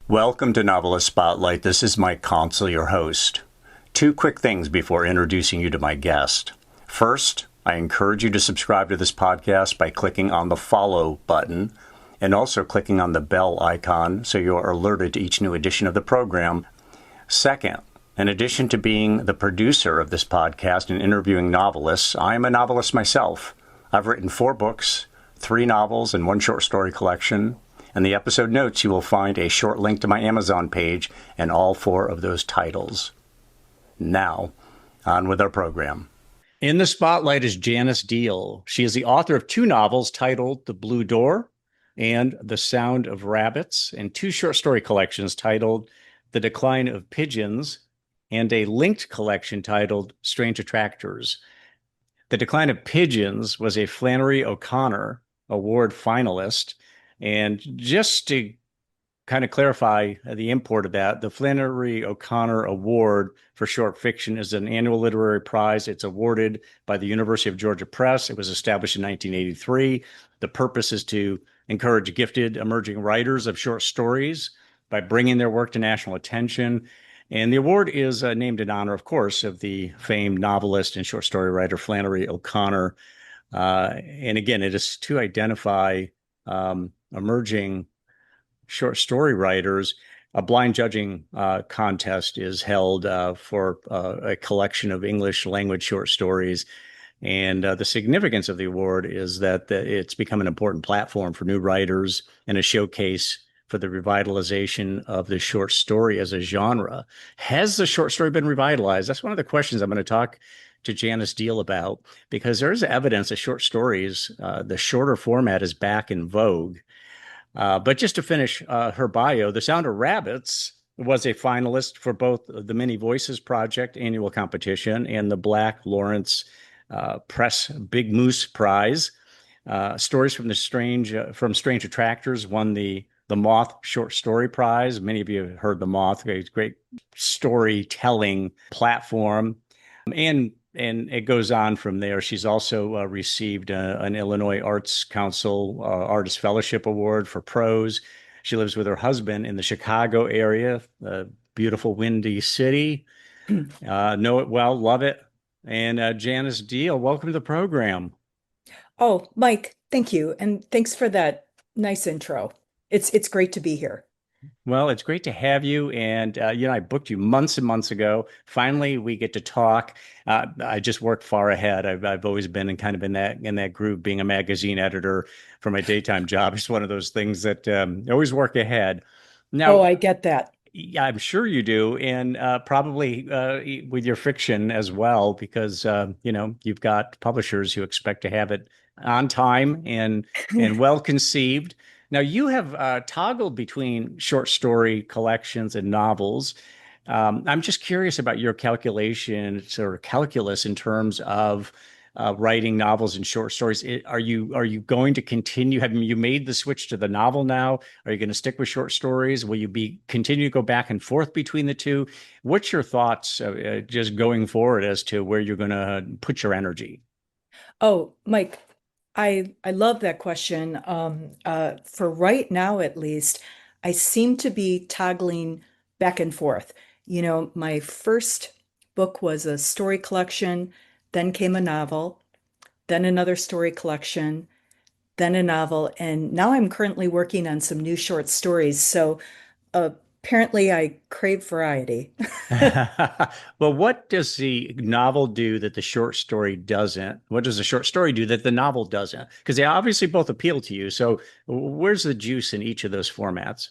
Welcome to Novelist Spotlight. This is Mike Consol, your host. Two quick things before introducing you to my guest. First, I encourage you to subscribe to this podcast by clicking on the follow button and also clicking on the bell icon so you are alerted to each new edition of the program. Second, in addition to being the producer of this podcast and interviewing novelists, I am a novelist myself. I've written 4 books, 3 novels, and 1 short story collection. In the episode notes, you will find a short link to my Amazon page and all 4 of those titles. Now, on with our program. In the spotlight is Janice Deal. She is the author of 2 novels titled The Blue Door and The Sound of Rabbits, and 2 short story collections titled The Decline of Pigeons and a linked collection titled Strange Attractors. The Decline of Pigeons was a Flannery O'Connor Award finalist. And just to kind of clarify the import of that, the Flannery O'Connor Award for short fiction is an annual literary prize. It's awarded by the University of Georgia Press. It was established in 1983. The purpose is to encourage gifted emerging writers of short stories by bringing their work to national attention. And the award is named in honor, of course, of the famed novelist and short story writer Flannery O'Connor. And again, it is to identify emerging short story writers. A blind judging contest is held for a collection of English language short stories. And the significance of the award is that it's become an important platform for new writers and a showcase for the revitalization of the short story as a genre. Has the short story been revitalized? That's one of the questions I'm going to talk to Janice Deal about, because there is evidence that short stories, the shorter format, is back in vogue. But just to finish her bio, The Sound of Rabbits was a finalist for both the Many Voices Project annual competition and the Black Lawrence Press Big Moose Prize. Stories from Strange Attractors won the Moth Short Story Prize. Many of you have heard the Moth, a great storytelling platform. And it goes on from there. She's also received an Illinois Arts Council Artist Fellowship Award for prose. She lives with her husband in the Chicago area, a beautiful, windy city. Know it well, love it. And Janice Deal, welcome to the program. Oh, Mike, thank you. And thanks for that nice intro. It's great to be here. Well, it's great to have you. And, I booked you months and months ago. Finally, we get to talk. I just worked far ahead. I've always been in that group, being a magazine editor for my daytime job. It's one of those things that always work ahead. Oh, Now, I get that. yeah, I'm sure you do. And probably with your fiction as well, because, you've got publishers who expect to have it on time and well conceived. Now, you have toggled between short story collections and novels. I'm just curious about your calculations or calculus in terms of writing novels and short stories. Are you going to continue? Have you made the switch to the novel now? Are you going to stick with short stories? Will you continue to go back and forth between the two? What's your thoughts just going forward as to where you're going to put your energy? Oh, Mike, I love that question. For right now, at least, I seem to be toggling back and forth. My first book was a story collection, then came a novel, then another story collection, then a novel, and now I'm currently working on some new short stories. So apparently I crave variety. Well, what does the novel do that the short story doesn't? What does the short story do that the novel doesn't? Because they obviously both appeal to you. So, where's the juice in each of those formats?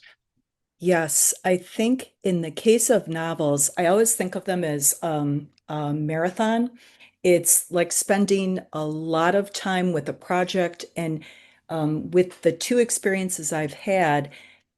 Yes, I think in the case of novels, I always think of them as a marathon. It's like spending a lot of time with a project, and with the 2 experiences I've had,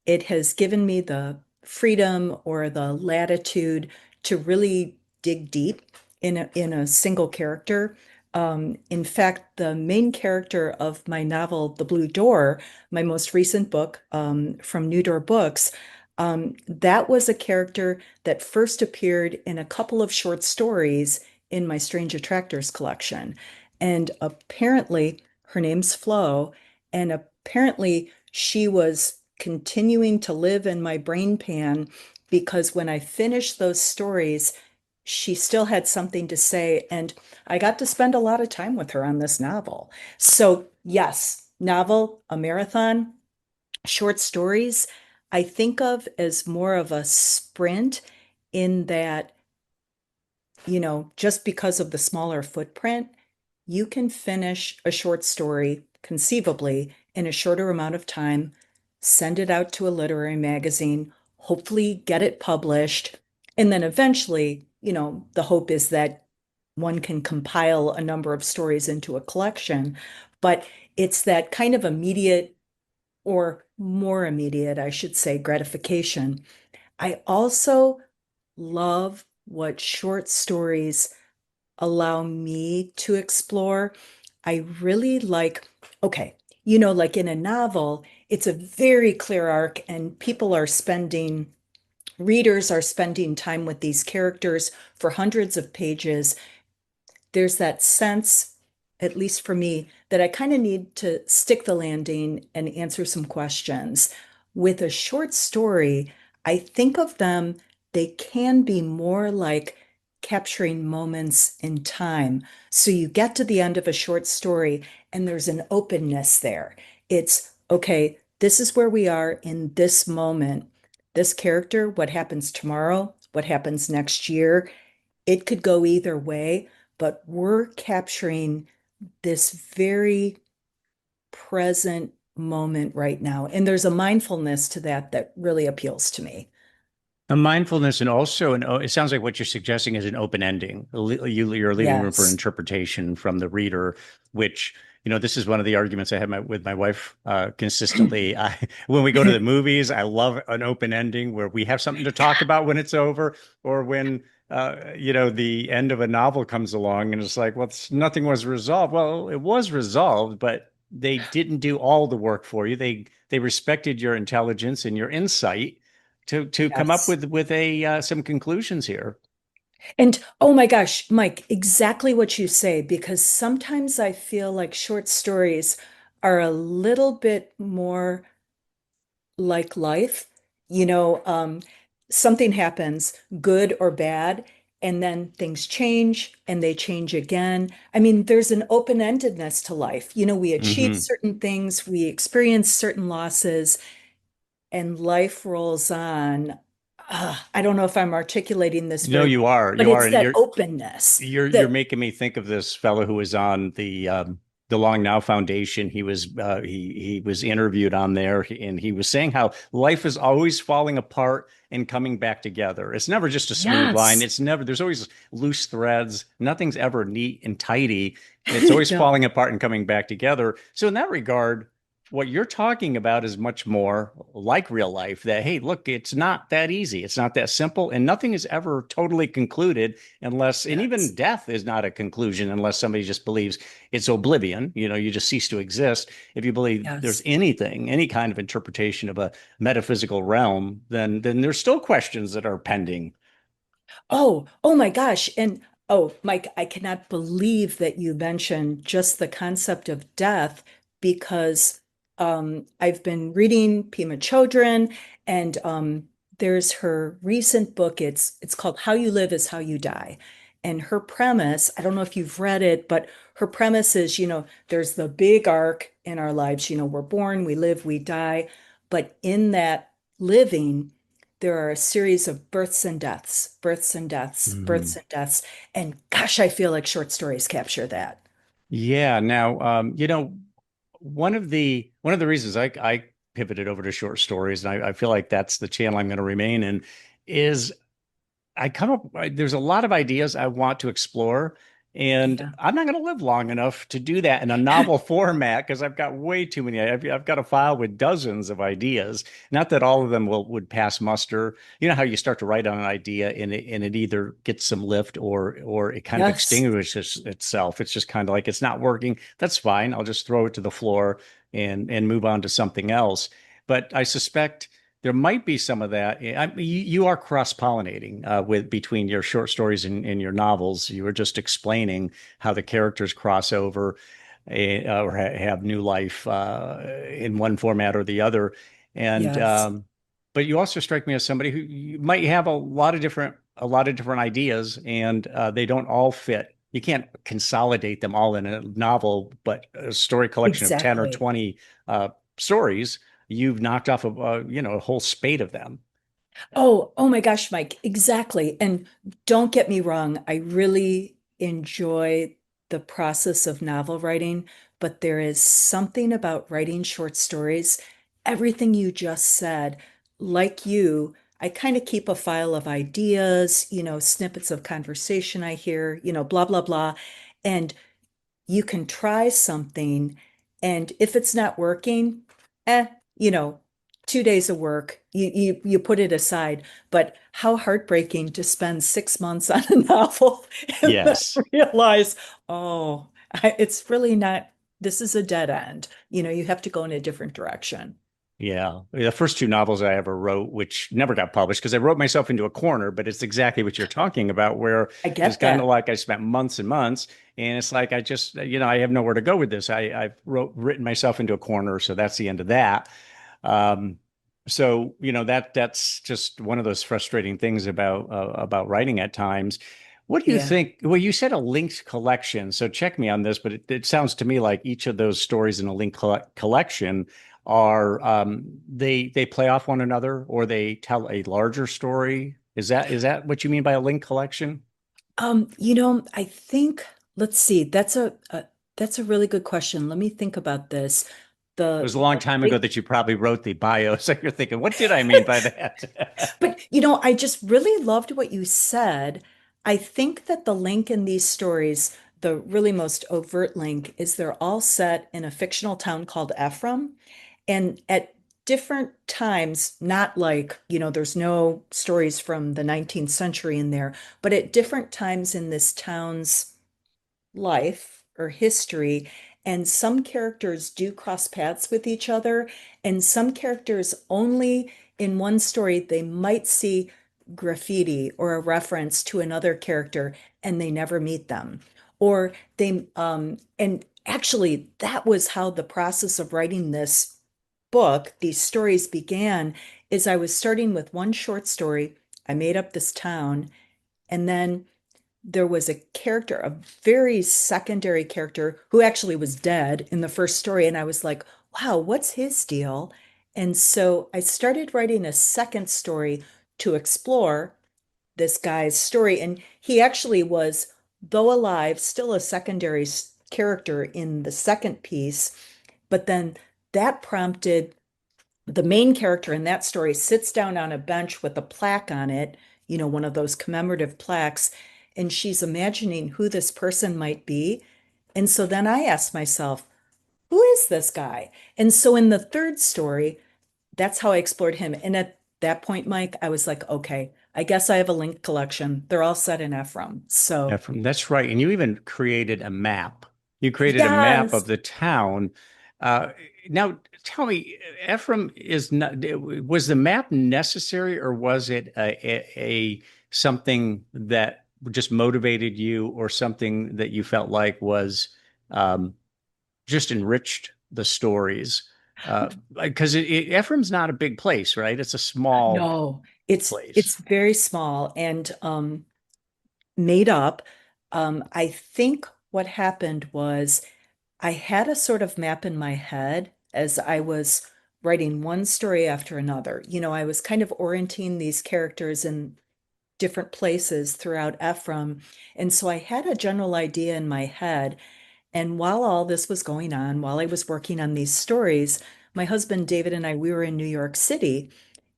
it has given me the freedom or the latitude to really dig deep in a single character. In fact, the main character of my novel, The Blue Door, my most recent book from New Door Books, that was a character that first appeared in a couple of short stories in my Strange Attractors collection. And apparently, her name's Flo, and apparently she was continuing to live in my brain pan because when I finished those stories, she still had something to say. And I got to spend a lot of time with her on this novel. So, yes, novel, a marathon, short stories, I think of as more of a sprint in that, just because of the smaller footprint, you can finish a short story conceivably in a shorter amount of time, send it out to a literary magazine, hopefully get it published, and then eventually, the hope is that one can compile a number of stories into a collection. But it's that kind of immediate, or more immediate, I should say, gratification. I also love what short stories allow me to explore. I really like, okay, like in a novel, it's a very clear arc, and readers are spending time with these characters for hundreds of pages. There's that sense, at least for me, that I kind of need to stick the landing and answer some questions. With a short story, I think of them, they can be more like capturing moments in time. So you get to the end of a short story and there's an openness there. It's okay, this is where we are in this moment. This character, what happens tomorrow, what happens next year, it could go either way, but we're capturing this very present moment right now. And there's a mindfulness to that that really appeals to me. A mindfulness and also it sounds like what you're suggesting is an open ending. You're leaving room for Yes. interpretation from the reader, which, this is one of the arguments I have with my wife consistently. When we go to the movies, I love an open ending where we have something to talk about when it's over, or when, the end of a novel comes along and it's like, well, nothing was resolved. Well, it was resolved, but they didn't do all the work for you. They respected your intelligence and your insight to come up Yes. with a some conclusions here. And oh my gosh, Mike, exactly what you say, because sometimes I feel like short stories are a little bit more like life. You know, um, Something happens, good or bad, and then things change and they change again. I mean, there's an open-endedness to life. We achieve Hmm. certain things, we experience certain losses, and life rolls on. I don't know if I'm articulating this No, very well, but you are, it's and that openness you're that, making me think of this fellow who was on the Long Now Foundation. He was interviewed on there, and he was saying how life is always falling apart and coming back together. It's never just a smooth line. yes, It's never. There's always loose threads. Nothing's ever neat and tidy. It's always no, falling apart and coming back together. So in that regard, what you're talking about is much more like real life, that, hey, look, it's not that easy. It's not that simple. And nothing is ever totally concluded unless, and even yes, death is not a conclusion unless somebody just believes it's oblivion. You just cease to exist. If you believe there's yes. anything, any kind of interpretation of a metaphysical realm, then there's still questions that are pending. Oh my gosh. And oh, Mike, I cannot believe that you mentioned just the concept of death because I've been reading Pima Chodron, and there's her recent book. It's called How You Live is How You Die. And her premise, I don't know if you've read it, but her premise is, there's the big arc in our lives. We're born, we live, we die. But in that living, there are a series of births and deaths, births and deaths, births Mhm. and deaths. And gosh, I feel like short stories capture that. Yeah. Now, one of the reasons I pivoted over to short stories, and I feel like that's the channel I'm going to remain in, is there's a lot of ideas I want to explore, and Yeah. I'm not going to live long enough to do that in a novel format because I've got way too many. I've got a file with dozens of ideas. Not that all of them would pass muster. You know how you start to write on an idea and it either gets some lift or it kind of Yes. extinguishes itself. It's just kind of like it's not working. That's fine. I'll just throw it to the floor and move on to something else. But I suspect there might be some of that. You are cross-pollinating with between your short stories and your novels. You were just explaining how the characters cross over or have new life in one format or the other. And Yes. but you also strike me as somebody who you might have a lot of different ideas, and they don't all fit. You can't consolidate them all in a novel, but a story collection of 10 or Exactly. 20 stories, you've knocked off a whole spate of them. Oh my gosh, Mike, exactly. And don't get me wrong, I really enjoy the process of novel writing, but there is something about writing short stories. Everything you just said, like you, I kind of keep a file of ideas, snippets of conversation I hear, blah, blah, blah. And you can try something, and if it's not working, eh, you know, 2 days of work, you put it aside. But how heartbreaking to spend 6 months on a novel and then Yes. realize, oh, it's really not, this is a dead end. You have to go in a different direction. Yeah. The first two novels I ever wrote, which never got published because I wrote myself into a corner, but it's exactly what you're talking about, where I it's get kind of that. like I spent months and months, and it's like I just, I have nowhere to go with this. I've written myself into a corner, so that's the end of that. Um, so that's just one of those frustrating things about writing at times. What do you Yeah. think? Well, you said a linked collection, so check me on this, but it sounds to me like each of those stories in a linked collection are they play off one another, or they tell a larger story. Is that what you mean by a link collection? I think, let's see, that's a really good question. Let me think about this. It The was a long the time ago big that you probably wrote the bio, so you're thinking, what did I mean by that? But I just really loved what you said. I think that the link in these stories, the really most overt link, is they're all set in a fictional town called Ephraim. And at different times, not like, there's no stories from the 19th century in there, but at different times in this town's life or history, and some characters do cross paths with each other, and some characters only in one story they might see graffiti or a reference to another character and they never meet them. Or and actually that was how the process of writing this book, these stories began, is I was starting with one short story. I made up this town, and then there was a character, a very secondary character who actually was dead in the first story. And I was like, wow, what's his deal? And so I started writing a second story to explore this guy's story. And he actually was, though alive, still a secondary character in the second piece. But then that prompted the main character in that story sits down on a bench with a plaque on it, one of those commemorative plaques, and she's imagining who this person might be. And so then I asked myself, who is this guy? And so in the third story, that's how I explored him. And at that point, Mike, I was like, okay, I guess I have a link collection. They're all set in Ephraim. So, Ephraim, that's right. And you even created a map. You created a map of yes. the town. Uh, Now, tell me, Ephraim is not, was the map necessary, or was it a something that just motivated you, or something that you felt like was um, just enriched the stories? Because Ephraim's not a big place, right? It's a small No, it's place. very small and made up. I think what happened was I had a sort of map in my head as I was writing one story after another. I was kind of orienting these characters in different places throughout Ephraim. And so I had a general idea in my head. And while all this was going on, while I was working on these stories, my husband David and I, we were in New York City,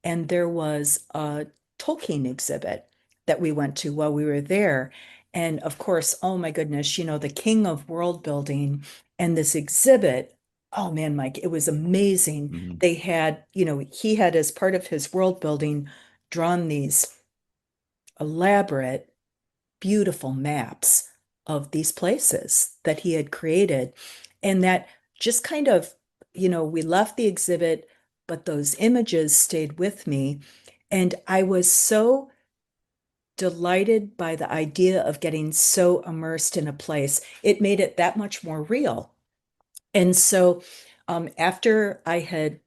and there was a Tolkien exhibit that we went to while we were there. And of course, oh my goodness, the king of world building and this exhibit. Oh man, Mike, it was amazing. Mhm. They had, he had as part of his world building drawn these elaborate, beautiful maps of these places that he had created. And that just kind of, we left the exhibit, but those images stayed with me. And I was so delighted by the idea of getting so immersed in a place. It made it that much more real. And so after I had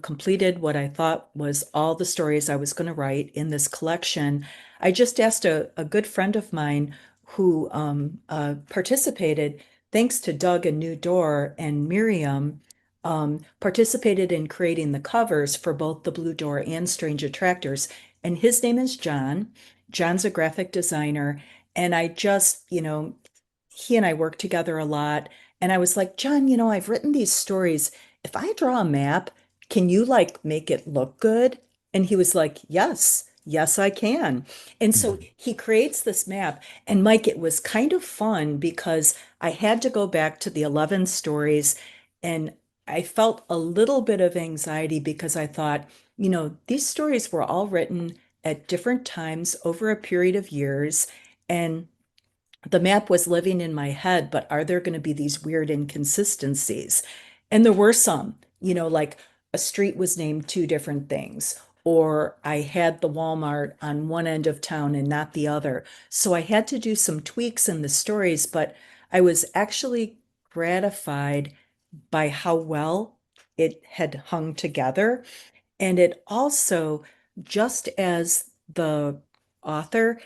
completed what I thought was all the stories I was going to write in this collection, I just asked a good friend of mine who participated, thanks to Doug and New Door and Miriam, participated in creating the covers for both the Blue Door and Strange Attractors. And his name is John. John's a graphic designer. And I just, he and I work together a lot. And I was like, John, I've written these stories. If I draw a map, can you like make it look good? And he was like, yes, yes, I can. And so Mhm. he creates this map. And Mike, it was kind of fun because I had to go back to the 11 stories and I felt a little bit of anxiety because I thought, these stories were all written at different times over a period of years. And the map was living in my head, but are there going to be these weird inconsistencies? And there were some, like a street was named two different things, or I had the Walmart on one end of town and not the other. So I had to do some tweaks in the stories, but I was actually gratified by how well it had hung together. And it also, just as the author,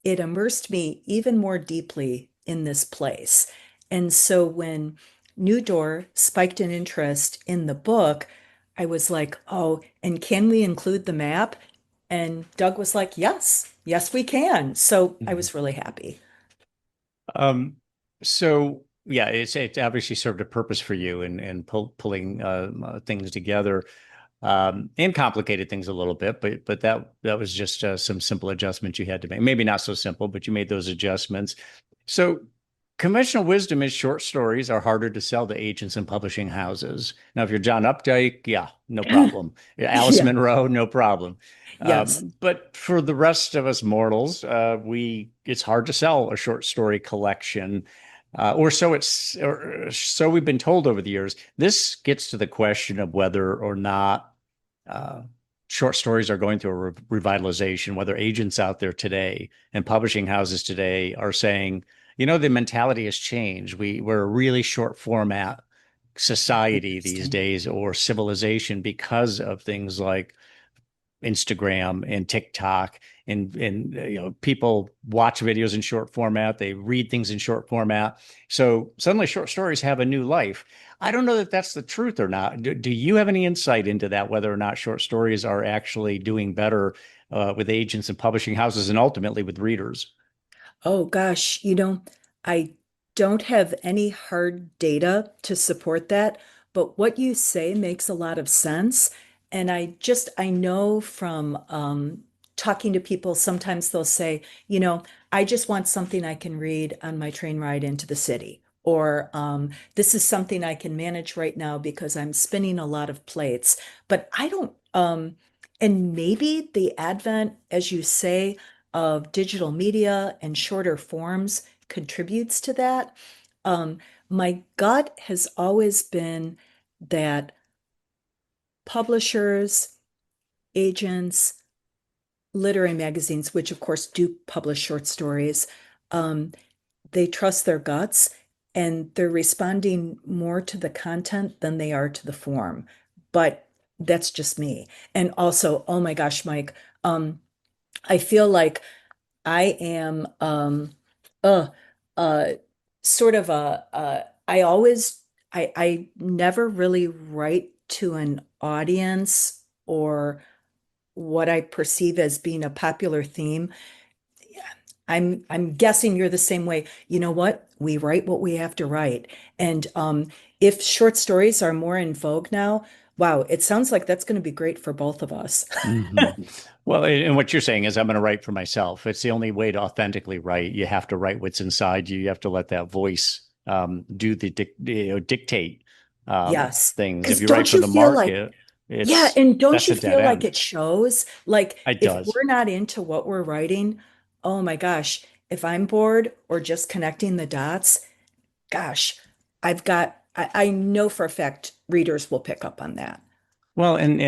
it immersed me even more deeply in this place. And so when New Door spiked an interest in the book, I was like, oh, and can we include the map? And Doug was like, yes, yes, we can. So I Mhm. was really happy. Um, so yeah, it obviously served a purpose for you and pulling things together, and complicated things a little bit, but that was just some simple adjustments you had to make. Maybe not so simple, but you made those adjustments. So conventional wisdom is short stories are harder to sell to agents and publishing houses. Now, if you're John Updike, yeah, no problem. Alice Yeah, Munro, no problem. yes. But for the rest of us mortals, it's hard to sell a short story collection. Or so we've been told over the years. This gets to the question of whether or not uh, short stories are going through a revitalization, whether agents out there today and publishing houses today are saying, the mentality has changed. We're a really short format society these Interesting. days, or civilization, because of things like Instagram and TikTok, and people watch videos in short format, they read things in short format. So suddenly short stories have a new life. I don't know that that's the truth or not. Do you have any insight into that, whether or not short stories are actually doing better with agents and publishing houses and ultimately with readers? Oh gosh, I don't have any hard data to support that, but what you say makes a lot of sense. And I know from talking to people, sometimes they'll say, I just want something I can read on my train ride into the city. Or this is something I can manage right now because I'm spinning a lot of plates. But I don't, and maybe the advent, as you say, of digital media and shorter forms contributes to that. Um, my gut has always been that publishers, agents, literary magazines, which of course do publish short stories, um, they trust their guts and they're responding more to the content than they are to the form. But that's just me. And also, oh my gosh, Mike, I feel like I am uh uh sort of I never really write to an audience or what I perceive as being a popular theme. I'm guessing you're the same way. You know what? We write what we have to write. And if short stories are more in vogue now, wow, it sounds like that's going to be great for both of us. Hmm. Well, and what you're saying is I'm going to write for myself. It's the only way to authentically write. You have to write what's inside you. You have to let that voice do dictate Yes. things. If Because you write don't for you the feel like market, Yeah, and don't that's you a dead feel like end. it shows? Like It if does. we're not into what we're writing, oh my gosh, if I'm bored or just connecting the dots, gosh, I know for a fact readers will pick up on that. Well, and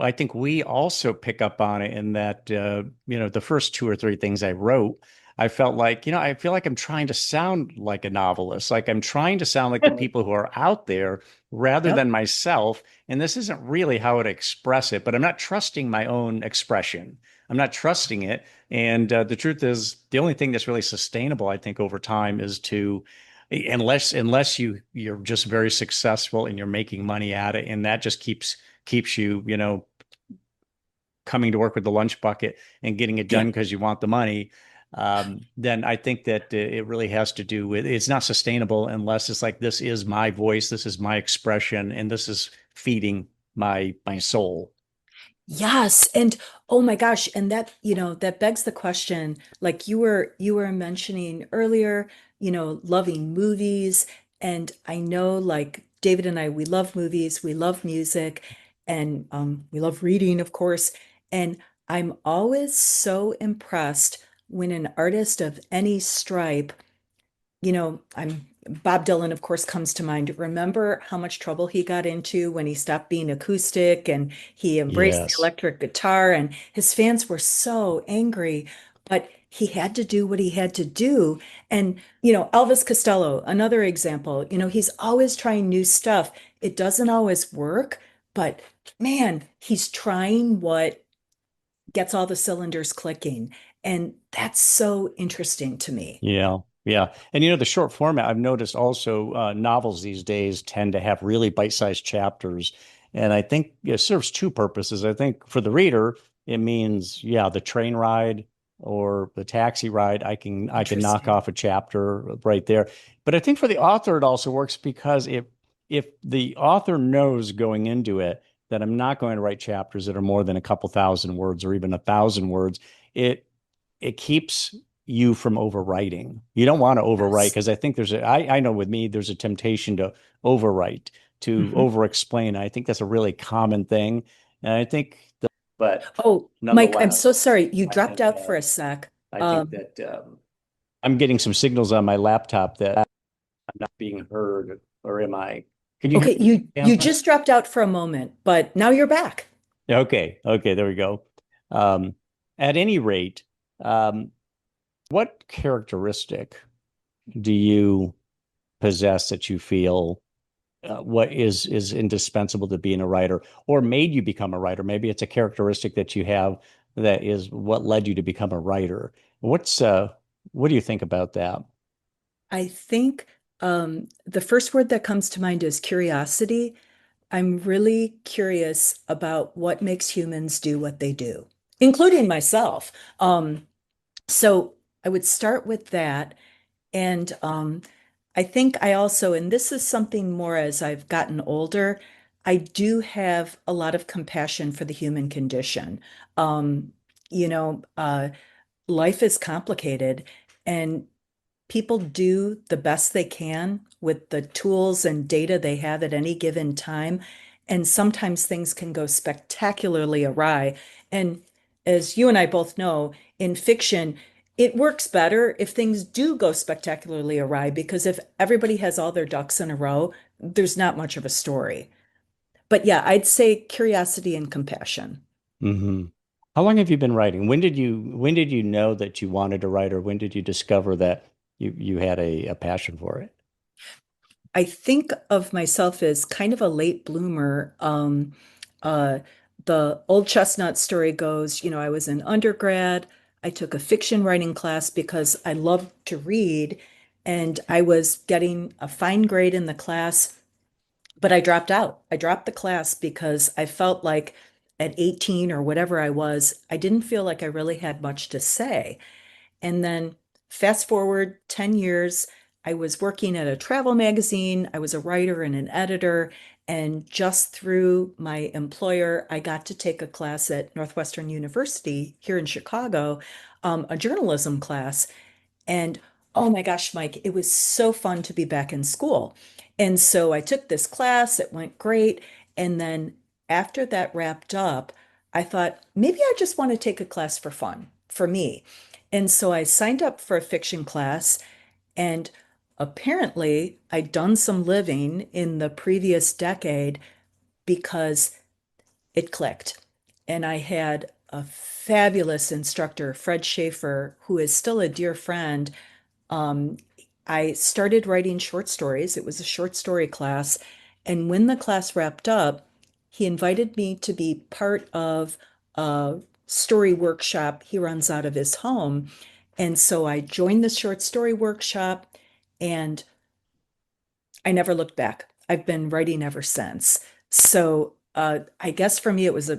I think we also pick up on it in that the first two or three things I wrote, I felt like, I feel like I'm trying to sound like a novelist, like I'm trying to sound like the people who are out there rather Yep. than myself. And this isn't really how to express it, but I'm not trusting my own expression. I'm not trusting it. And the truth is, the only thing that's really sustainable, I think, over time is to, unless you're just very successful and you're making money at it, and that just keeps you, coming to work with the lunch bucket and getting it Yeah. done because you want the money, then I think that it really has to do with it's not sustainable unless it's like this is my voice, this is my expression, and this is feeding my soul. Yes. And oh my gosh, and that, that begs the question, like you were mentioning earlier, loving movies. And I know like David and I, we love movies, we love music, and we love reading, of course. And I'm always so impressed when an artist of any stripe, I'm Bob Dylan, of course, comes to mind. Remember how much trouble he got into when he stopped being acoustic and he embraced the Yes. electric guitar, and his fans were so angry, but he had to do what he had to do. And, Elvis Costello, another example, he's always trying new stuff. It doesn't always work, but man, he's trying what gets all the cylinders clicking. And that's so interesting to me. Yeah, yeah. And the short format, I've noticed also novels these days tend to have really bite-sized chapters. And I think it serves two purposes. I think for the reader, it means, yeah, the train ride or the taxi ride, I can knock Interesting. off a chapter right there. But I think for the author, it also works because if the author knows going into it that I'm not going to write chapters that are more than a couple thousand words or even 1,000 words, it it keeps you from overwriting. You don't want to overwrite Yes. because I think I know with me, there's a temptation to overwrite, to Mhm. over-explain. I think that's a really common thing. And I think but Oh, Mike, I'm so nonetheless, sorry. You I dropped think, out for a sec. I think Um, that I'm getting some signals on my laptop that I'm not being heard, or am I? Can you hear okay, me, you Tampa? just dropped out for a moment, but now you're back. Yeah, okay, okay, there we go. Um, at any rate, um, what characteristic do you possess that you feel what is indispensable to being a writer or made you become a writer? Maybe it's a characteristic that you have that is what led you to become a writer. What do you think about that? I think the first word that comes to mind is curiosity. I'm really curious about what makes humans do what they do, including myself. So I would start with that. And I think I also, and this is something more as I've gotten older, I do have a lot of compassion for the human condition. Um, you know, uh, Life is complicated, and people do the best they can with the tools and data they have at any given time. And sometimes things can go spectacularly awry. And as you and I both know, in fiction, it works better if things do go spectacularly awry because if everybody has all their ducks in a row, there's not much of a story. But yeah, I'd say curiosity and compassion. Hmm. How long have you been writing? When did you know that you wanted to write, or when did you discover that you had a passion for it? I think of myself as kind of a late bloomer. Uh, the old chestnut story goes, I was in undergrad. I took a fiction writing class because I loved to read, and I was getting a fine grade in the class, but I dropped out. I dropped the class because I felt like at 18 or whatever I was, I didn't feel like I really had much to say. And then fast forward 10 years, I was working at a travel magazine. I was a writer and an editor. And just through my employer, I got to take a class at Northwestern University here in Chicago, a journalism class. And oh my gosh, Mike, it was so fun to be back in school. And so I took this class, it went great. And then after that wrapped up, I thought maybe I just want to take a class for fun, for me. And so I signed up for a fiction class, and apparently I'd done some living in the previous decade because it clicked. And I had a fabulous instructor, Fred Schaefer, who is still a dear friend. um, I started writing short stories. It was a short story class, And when the class wrapped up, he invited me to be part of a story workshop he runs out of his home. And so I joined the short story workshop and I never looked back. I've been writing ever since. So I guess for me, it was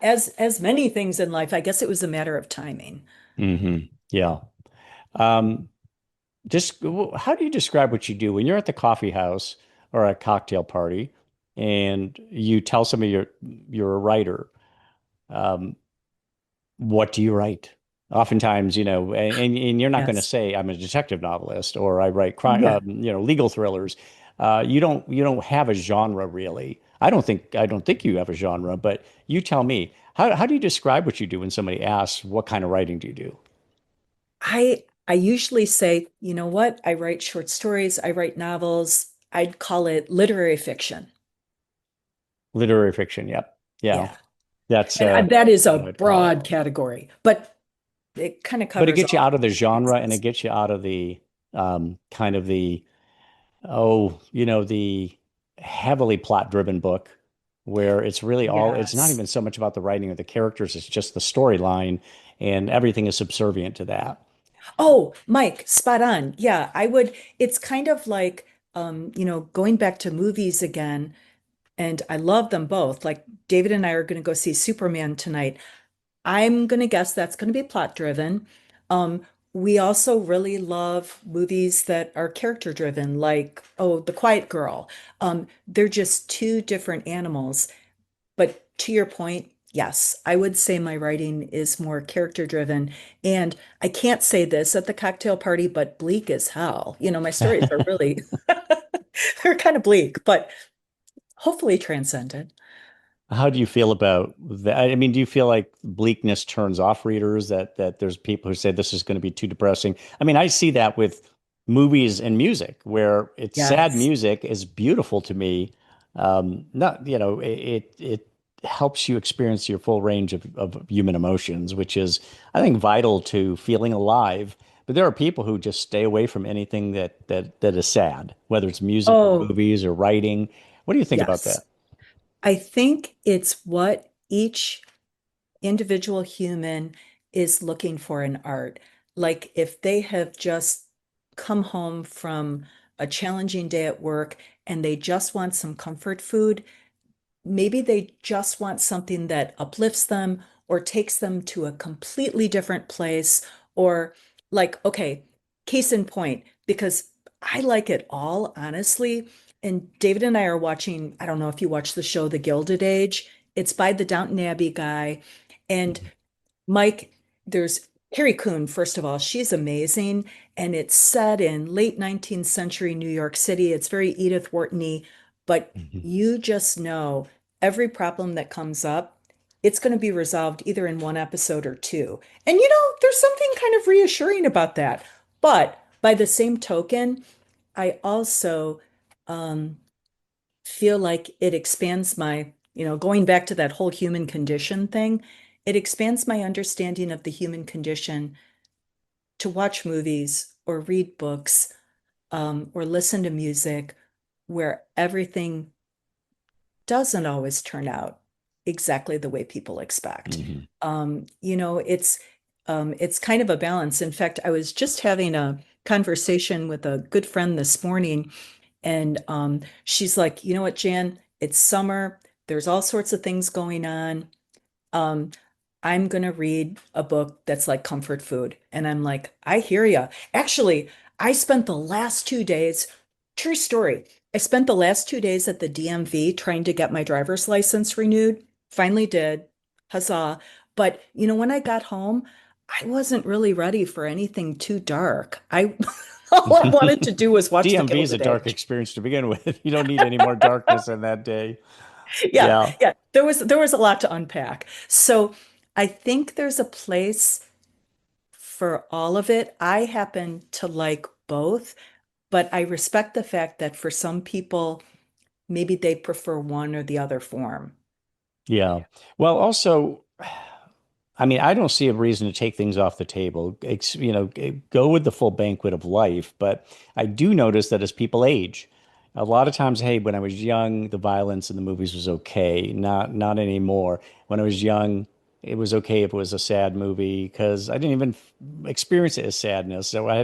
as many things in life, I guess it was a matter of timing. Yeah. Um, just how do you describe what you do when you're at the coffee house or a cocktail party and you tell somebody you're a writer? Um, what do you write? Oftentimes, and you're not going to Yes. say I'm a detective novelist or I write crime, Yeah. legal thrillers. You don't have a genre really. I don't think you have a genre, but you tell me. How do you describe what you do when somebody asks what kind of writing do you do? I usually say, you know what? I write short stories, I write novels. I'd call it literary fiction. Literary fiction. Yep. Yeah. Yeah. That's And that is a what I'd call it. broad category, but it kind of But it covers gets you all out of the genre and it bases. gets you out of the kind of the heavily plot driven book where it's not Yes. even so much about the writing of the characters, it's just the storyline and everything is subservient to that. Oh, Mike, spot on. Yeah, it's kind of like, going back to movies again, and I love them both. Like David and I are going to go see Superman tonight. I'm going to guess that's going to be plot driven. We also really love movies that are character driven, like, oh, The Quiet Girl. They're just two different animals. But to your point, yes, I would say my writing is more character driven. And I can't say this at the cocktail party, but bleak as hell. My stories are really, they're kind of bleak, but hopefully transcendent. How do you feel about that? I mean, do you feel like bleakness turns off readers, that there's people who say this is going to be too depressing? I mean, I see that with movies and music where it's sad Yes. music is beautiful to me. Not, it helps you experience your full range of human emotions, which is, I think, vital to feeling alive. But there are people who just stay away from anything that is sad, whether it's music or Oh, movies or writing. What do you think about yes. that? I think it's what each individual human is looking for in art. Like if they have just come home from a challenging day at work and they just want some comfort food, maybe they just want something that uplifts them or takes them to a completely different place. Or, like, okay, case in point, because I like it all, honestly. And David and I are watching, I don't know if you watch the show The Gilded Age. It's by the Downton Abbey guy. And Mike, there's Carrie Coon, first of all, she's amazing. And it's set in late 19th century New York City. It's very Edith Wharton-y, but Mhm. you just know every problem that comes up, it's going to be resolved either in one episode or two. And there's something kind of reassuring about that. But by the same token, I also um, feel like it expands going back to that whole human condition thing, it expands my understanding of the human condition to watch movies or read books, or listen to music where everything doesn't always turn out exactly the way people expect. Mhm. It's kind of a balance. In fact, I was just having a conversation with a good friend this morning, and she's like, you know what, Jan? It's summer. There's all sorts of things going on. Um, I'm gonna read a book that's like comfort food. And I'm like, I hear ya. Actually, I spent the last 2 days, true story. I spent the last 2 days at the DMV trying to get my driver's license renewed. Finally did. Huzzah. But when I got home, I wasn't really ready for anything too dark. I all I wanted to do was watch The DMV is a Gilded dark Age. experience to begin with. You don't need any more darkness in that day. Yeah, Yeah. yeah. There was a lot to unpack. So I think there's a place for all of it. I happen to like both, but I respect the fact that for some people, maybe they prefer one or the other form. Yeah. Well, also, I mean, I don't see a reason to take things off the table. Go with the full banquet of life. But I do notice that as people age, A lot of times, hey, when I was young, the violence in the movies was okay. Not anymore. When I was young, it was okay if it was a sad movie because I didn't even experience it as sadness. So I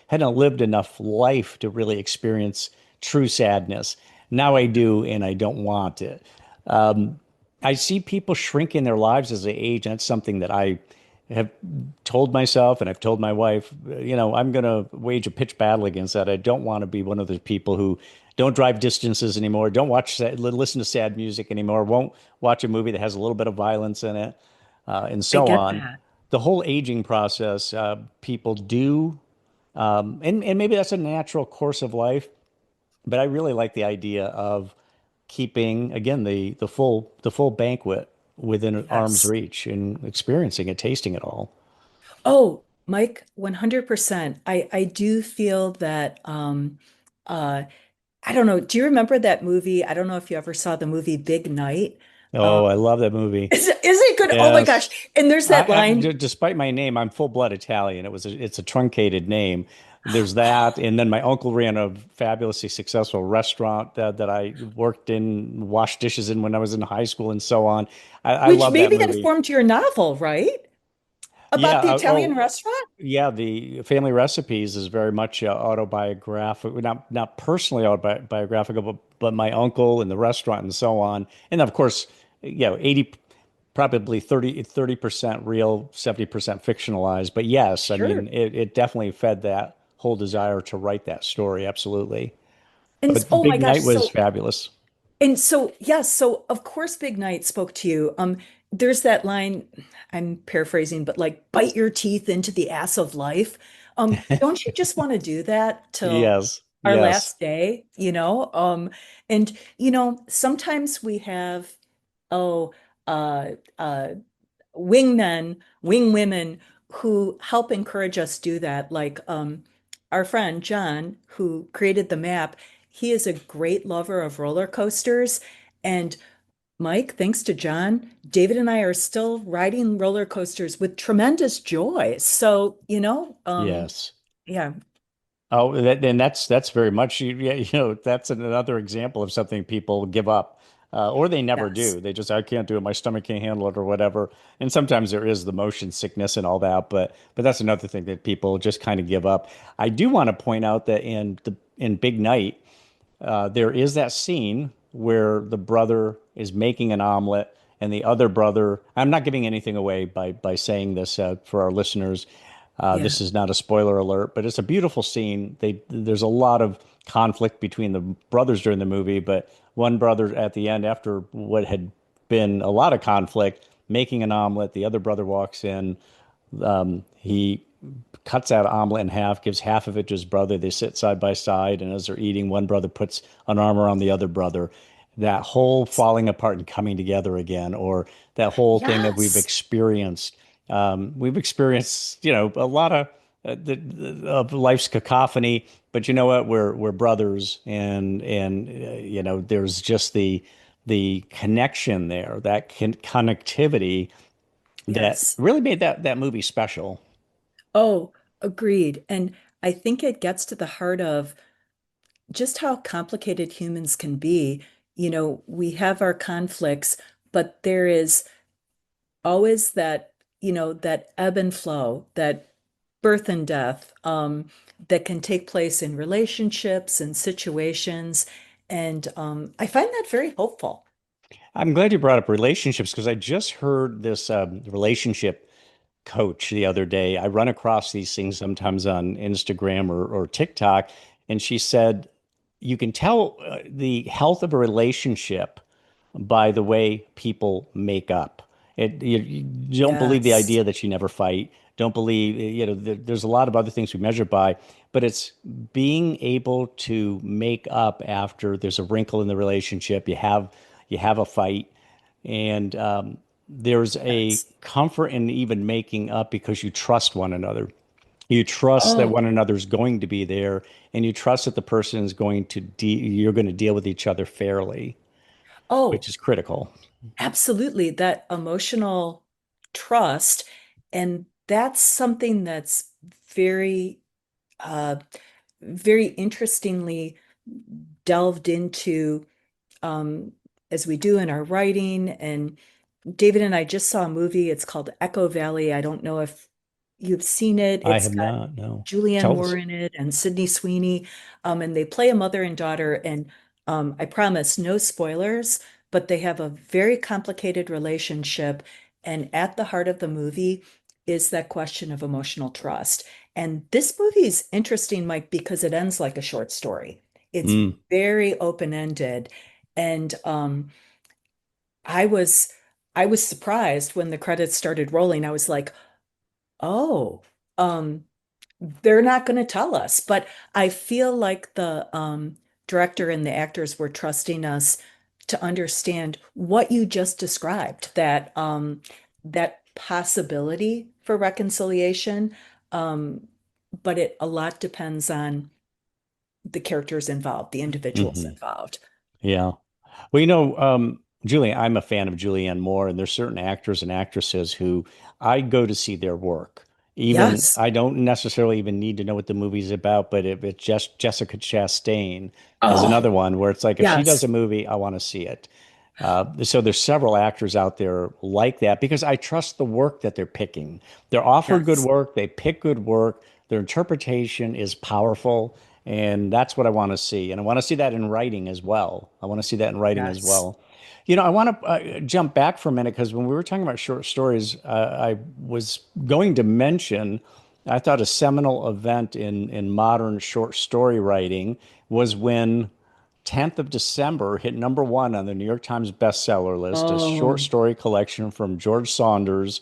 hadn't lived enough life to really experience true sadness. Now I do, and I don't want it. Um, I see people shrink in their lives as they age, and that's something that I have told myself and I've told my wife, I'm going to wage a pitched battle against that. I don't want to be one of those people who don't drive distances anymore, don't listen to sad music anymore, won't watch a movie that has a little bit of violence in it, and I so get on. that. The whole aging process, people do, and maybe that's a natural course of life, but I really like the idea of keeping, again, the full banquet within arm's Yes. reach and experiencing it, tasting it all. Oh, Mike, 100%. I do feel that uh I don't know, do you remember that movie? I don't know if you ever saw the movie Big Night. Oh, I love that movie. Is it good? Oh my gosh. Yes. And there's that line. Despite my name, I'm full blood Italian. It's a truncated name. There's that, and then my uncle ran a fabulously successful restaurant that I worked in, washed dishes in when I was in high school, and so on. I Which love that maybe movie. informed your novel, right? Yeah. About the Italian restaurant? Yeah. The Family Recipes is very much autobiographical, not personally autobiographical, but my uncle and the restaurant and so on, and of course, 80 probably 30% real, 70% fictionalized. But yes, I mean, Sure. it definitely fed that whole desire to write that story. Absolutely. But the Oh my Big gosh. Night was fabulous. Yes, so of course Big Night spoke to you. There's that line, I'm paraphrasing, but like bite your teeth into the ass of life. Don't you just want to do that till Yes. our Yes. last day, and sometimes we have, oh, uh, uh, wingmen, wing women who help encourage us do that. Like our friend John, who created the map, he is a great lover of roller coasters. And Mike, thanks to John, David and I are still riding roller coasters with tremendous joy. So, Yes. yeah, Oh, and that's very much, yeah, that's another example of something people give up, or they never yes. do. They just, I can't do it. My stomach can't handle it, or whatever. And sometimes there is the motion sickness and all that, but that's another thing that people just kind of give up. I do want to point out that in Big Night, there is that scene where the brother is making an omelet and the other brother, I'm not giving anything away by saying this for our listeners. Yeah. This is not a spoiler alert, but it's a beautiful scene. There's a lot of conflict between the brothers during the movie, but one brother at the end, after what had been a lot of conflict, making an omelet, the other brother walks in. He cuts that omelet in half, gives half of it to his brother. They sit side by side, and as they're eating, one brother puts an arm around the other brother. That whole falling apart and coming together again, or that whole thing that we've Yes. experienced. We've experienced, a lot of life's cacophony, but you know what? We're brothers, and there's just the connection there, that connectivity that Yes. really made that movie special. Oh, agreed. And I think it gets to the heart of just how complicated humans can be. We have our conflicts, but there is always that ebb and flow, that birth and death, that can take place in relationships and situations. And I find that very hopeful. I'm glad you brought up relationships because I just heard this relationship coach the other day. I run across these things sometimes on Instagram or TikTok, and she said you can tell the health of a relationship by the way people make up. You don't believe the Yes. idea that you never fight. Don't believe, there's a lot of other things we measure by, but it's being able to make up after there's a wrinkle in the relationship. You have a fight, and there's a Yes. comfort in even making up because you trust one another. You trust that Oh, one another is going to be there, and you trust that the person is going to you're going to deal with each other fairly, which oh, is critical. absolutely. That emotional trust. And that's something that's very, uh, very interestingly delved into, um, as we do in our writing. And David and I just saw a movie. It's called Echo Valley. I don't know if you've seen it. I It's have got not, no. Julianne Tell Moore us. in it and Sydney Sweeney. And they play a mother and daughter. And I promise no spoilers, but they have a very complicated relationship. And at the heart of the movie is that question of emotional trust. And this movie is interesting, Mike, because it ends like a short story. It's Mm, very open-ended. And I was I was surprised when the credits started rolling. I was like, oh, um, they're not going to tell us. But I feel like the director and the actors were trusting us to understand what you just described, that that possibility for reconciliation. Um, but it a lot depends on the characters involved, the individuals hmm. involved. Yeah. Well, Julie, I'm a fan of Julianne Moore, and there's certain actors and actresses who I go to see their work. Even Yes. I don't necessarily even need to know what the movie's about, but if it's just Jessica Chastain is Oh, another one where it's like if she does a yes. movie, I want to see it. So there's several actors out there like that because I trust the work that they're picking. They're offered good Yes. work, they pick good work, their interpretation is powerful, and that's what I want to see. And I want to see that in writing as well. I want to see that in writing as Yes. well. I want to jump back for a minute because when we were talking about short stories, I was going to mention, I thought a seminal event in modern short story writing was when 10th of December hit number one on the New York Times bestseller list, a short Oh, story collection from George Saunders.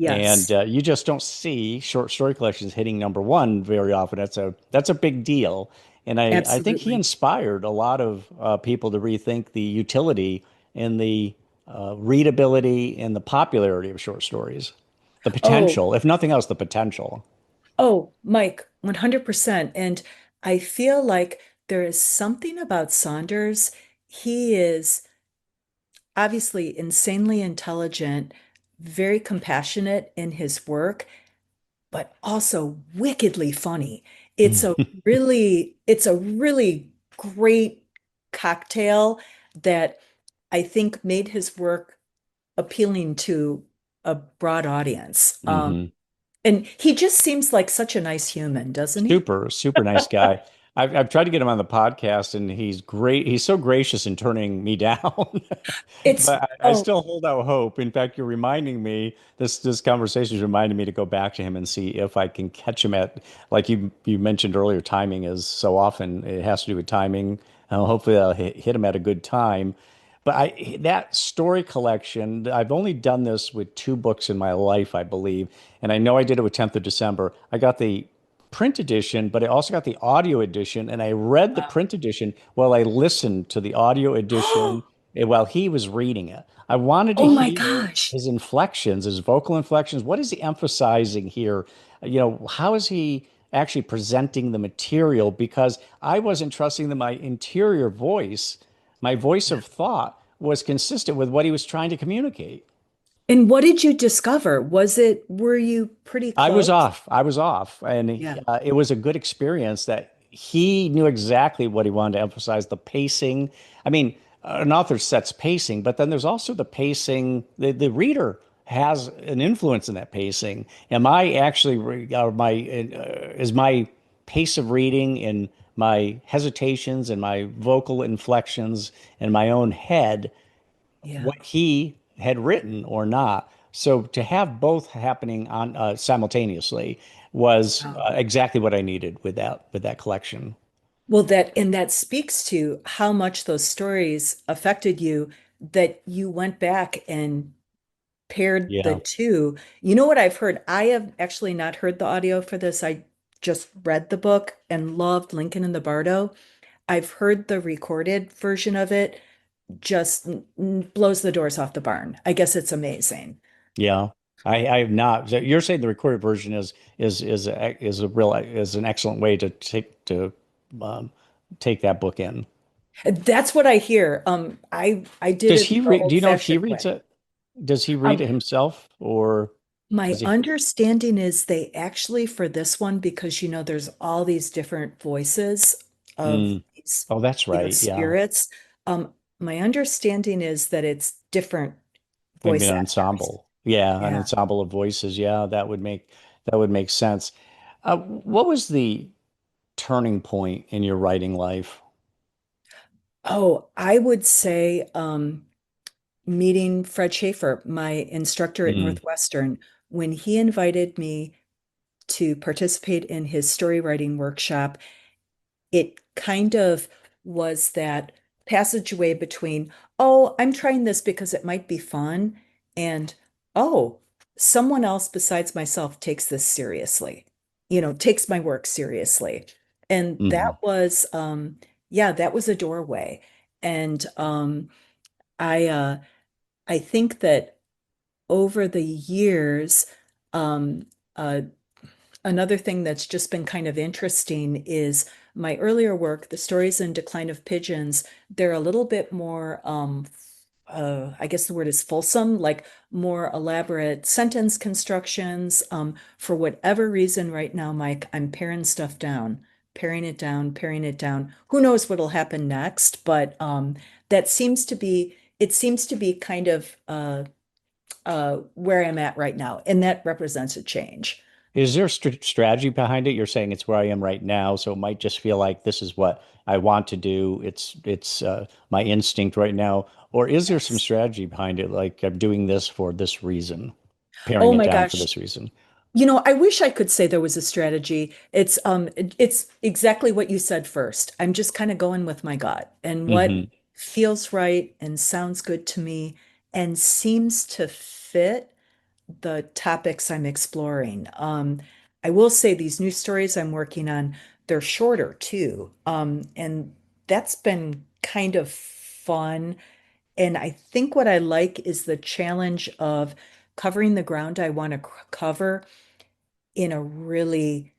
And yes. you just don't see short story collections hitting number one very often. That's a big deal. And I think he Absolutely. inspired a lot of people to rethink the utility and the readability and the popularity of short stories. The Oh, potential, if nothing else, the potential. oh, Mike, 100%. And I feel like there is something about Saunders. He is obviously insanely intelligent, very compassionate in his work, but also wickedly funny. It's a really great cocktail that I think made his work appealing to a broad audience. Hmm. And he just seems like such a nice human, doesn't he? Super, super nice guy. I've tried to get him on the podcast, and he's great. He's so gracious in turning me down. It's, But I oh, still hold out hope. In fact, you're reminding me, this conversation is reminding me to go back to him and see if I can catch him at, like you mentioned earlier, timing is so often it has to do with timing. Hopefully I'll hit him at a good time. But that story collection, I've only done this with two books in my life, I believe. And I know I did it with 10th of December. I got the print edition, but I also got the audio edition, and I read the wow. print edition while I listened to the audio edition while he was reading it. I wanted to Oh my hear gosh. his inflections, his vocal inflections. What is he emphasizing here? How is he actually presenting the material? Because I wasn't trusting that my interior voice, my voice Yeah. of thought, was consistent with what he was trying to communicate. And what did you discover? Were you pretty I was close? off. I was off. And Yeah. it was a good experience that he knew exactly what he wanted to emphasize the pacing. I mean, an author sets pacing, but then there's also the pacing. The reader has an influence in that pacing. Am I actually, is my pace of reading and my hesitations and my vocal inflections in my own head Yeah. what he had written or not. So to have both happening on simultaneously was Wow. exactly what I needed with that collection. Well, that speaks to how much those stories affected you, that you went back and paired the Yeah, two. You know what I've heard? I have actually not heard the audio for this. I just read the book and loved Lincoln in the Bardo. I've heard the recorded version of it, just blows the doors off the barn. I guess it's amazing. yeah. I have not. So you're saying the recorded version is an excellent way to um, take that book in. That's what I hear. I did Does it he the read? Do you know if he old-fashioned reads way. it? Does he read Um, it himself, or My does he? understanding is they actually, for this one, because there's all these different voices of Mm, these, Oh, that's right. Yeah. spirits. My understanding is that it's different Maybe voice an actors. ensemble. Yeah, an Yeah. ensemble of voices. Yeah, that would make sense. What was the turning point in your writing life? Oh, I would say meeting Fred Schaefer, my instructor at Mm, Northwestern, when he invited me to participate in his story writing workshop. It kind of was that passageway between, oh, I'm trying this because it might be fun, and oh, someone else besides myself takes this seriously, takes my work seriously. And that mhm. was, yeah, that was a doorway. And I, uh, I think that over the years, um, uh, another thing that's just been kind of interesting is my earlier work, The Stories in Decline of Pigeons. They're a little bit more, I guess the word is fulsome, like more elaborate sentence constructions. For whatever reason, right now, Mike, I'm paring stuff down, paring it down, paring it down. Who knows what'll happen next? But that seems to be, it seems to be kind of where I'm at right now, and that represents a change. Is there a strategy behind it? You're saying it's where I am right now, so it might just feel like this is what I want to do. It's my instinct right now, or is there some Yes. strategy behind it? Like I'm doing this for this reason, paring Oh it my down for gosh. this reason. I wish I could say there was a strategy. It's exactly what you said first. I'm just kind of going with my gut and what Hmm. feels right and sounds good to me and seems to fit the topics I'm exploring. I will say these new stories I'm working on, they're shorter too. And that's been kind of fun. And I think what I like is the challenge of covering the ground I want to cover in a really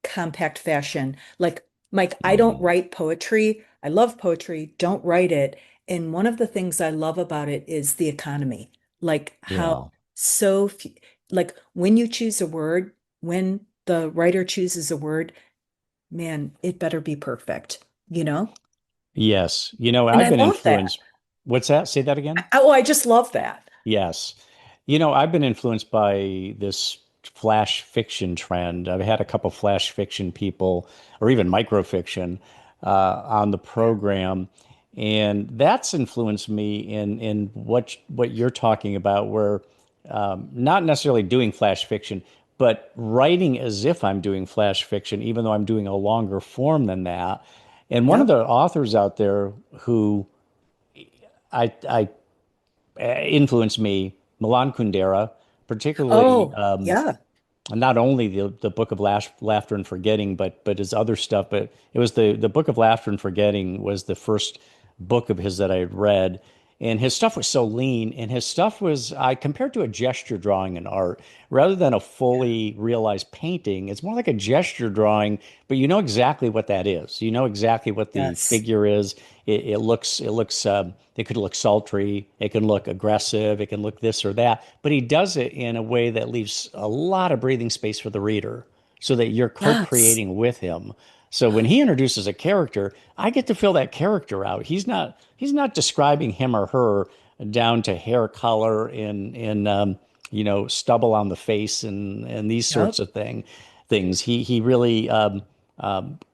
compact fashion. Like, Mike, I don't Hmm. write poetry. I love poetry, don't write it. And one of the things I love about it is the economy. Like how Yeah. so few, like when you choose a word, when the writer chooses a word, man, it better be perfect, you know? Yes. And I've I been love that. influenced. What's that? Say that again. Oh, I just love that. Yes. I've been influenced by this flash fiction trend. I've had a couple flash fiction people, or even microfiction, on the program, and that's influenced me in what you're talking about, where not necessarily doing flash fiction, but writing as if I'm doing flash fiction, even though I'm doing a longer form than that. And one of Yep. the authors out there who I influenced me, Milan Kundera, particularly Oh, yeah. not only the Book of Laughter and Forgetting, but his other stuff. But it was the Book of Laughter and Forgetting was the first book of his that I had read, and his stuff was so lean, and his stuff was I compared to a gesture drawing in art rather than a fully realized painting. It's more like a gesture drawing, but you know exactly what that is. You know exactly what the Yes. figure is. It could look sultry, it can look aggressive, it can look this or that, but he does it in a way that leaves a lot of breathing space for the reader so that you're Yes. co-creating with him. So when he introduces a character, I get to fill that character out. He's not describing him or her down to hair color and stubble on the face and these sorts Yep. of things. He really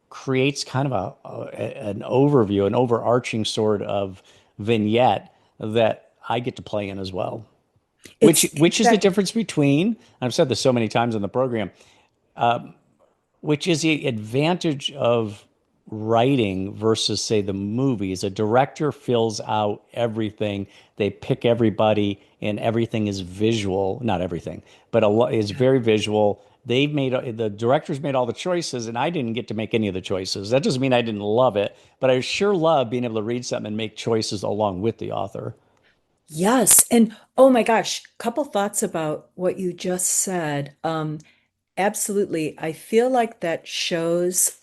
creates kind of an overview, an overarching sort of vignette that I get to play in as well. Which It's which is the exact. difference between, I've said this so many times in the program, which is the advantage of writing versus, say, the movies. A director fills out everything, they pick everybody, and everything is visual. Not everything, but a lot is Yeah. very visual. The directors made all the choices, and I didn't get to make any of the choices. That doesn't mean I didn't love it, but I sure love being able to read something and make choices along with the author. Yes. And oh my gosh, couple thoughts about what you just said. Absolutely. I feel like that shows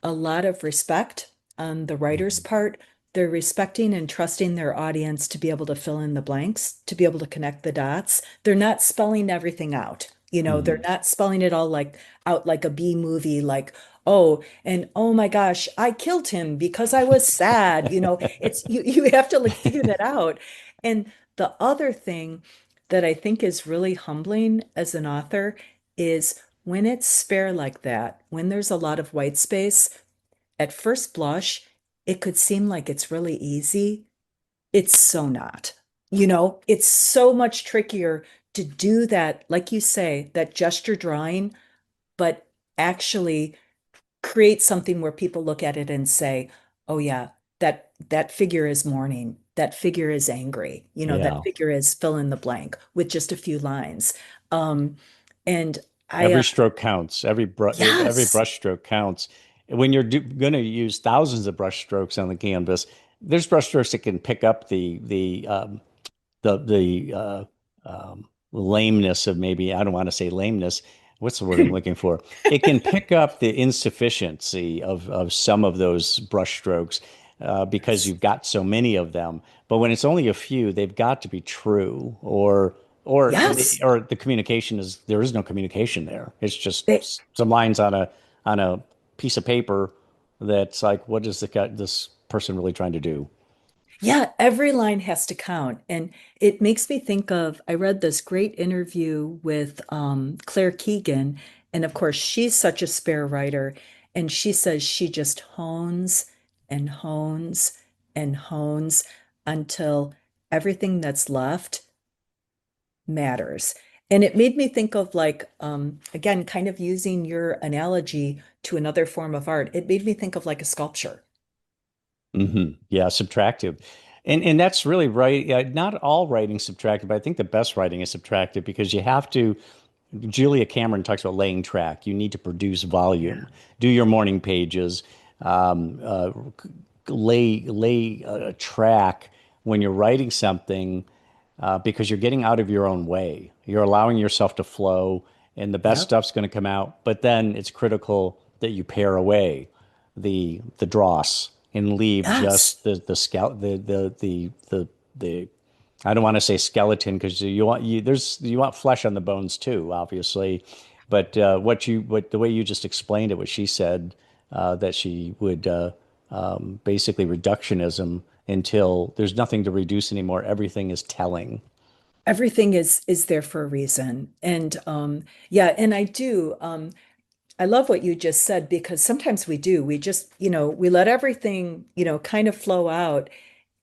a lot of respect on the writer's Mhm. part. They're respecting and trusting their audience to be able to fill in the blanks, to be able to connect the dots. They're not spelling everything out. They're Mhm. not spelling it all like out like a B movie, like, oh, and oh my gosh, I killed him because I was sad. It's you have to like figure that out. And the other thing that I think is really humbling as an author is when it's spare like that, when there's a lot of white space, at first blush, it could seem like it's really easy. It's so not. It's so much trickier to do that, like you say, that gesture drawing, but actually create something where people look at it and say, "Oh yeah, that figure is mourning. That figure is angry. That Yeah. figure is fill in the blank with just a few lines." Um, and I, Every stroke counts. Every yes, brush stroke counts. When you're going to use thousands of brush strokes on the canvas, there's brush strokes that can pick up the lameness of, maybe, I don't want to say lameness. What's the word I'm looking for? It can pick up the insufficiency of some of those brush strokes because you've got so many of them. But when it's only a few, they've got to be true, yes, or the communication is there is no communication there. It's just they, some lines on a piece of paper that's like, what is this person really trying to do? Yeah, every line has to count. And it makes me think of, I read this great interview with Claire Keegan. And of course, she's such a spare writer. And she says she just hones and hones and hones until everything that's left matters. And it made me think of like, again, kind of using your analogy to another form of art. It made me think of like a sculpture. Yeah, subtractive. And that's really right. Not all writing subtractive, but I think the best writing is subtractive because you have to. Julia Cameron talks about laying track. You need to produce volume. Yeah. Do your morning pages. Um, uh, lay a track when you're writing something because you're getting out of your own way. You're allowing yourself to flow, and the best Yep. stuff's going to come out. But then it's critical that you pare away the dross and leave Yes. just the scout the I don't want to say skeleton because you want flesh on the bones too, obviously. But what the way you just explained it, what she said that she would basically reductionism until there's nothing to reduce anymore. Everything is telling. Everything is there for a reason. And yeah, and I love what you just said because sometimes we do. We just, we let everything, kind of flow out.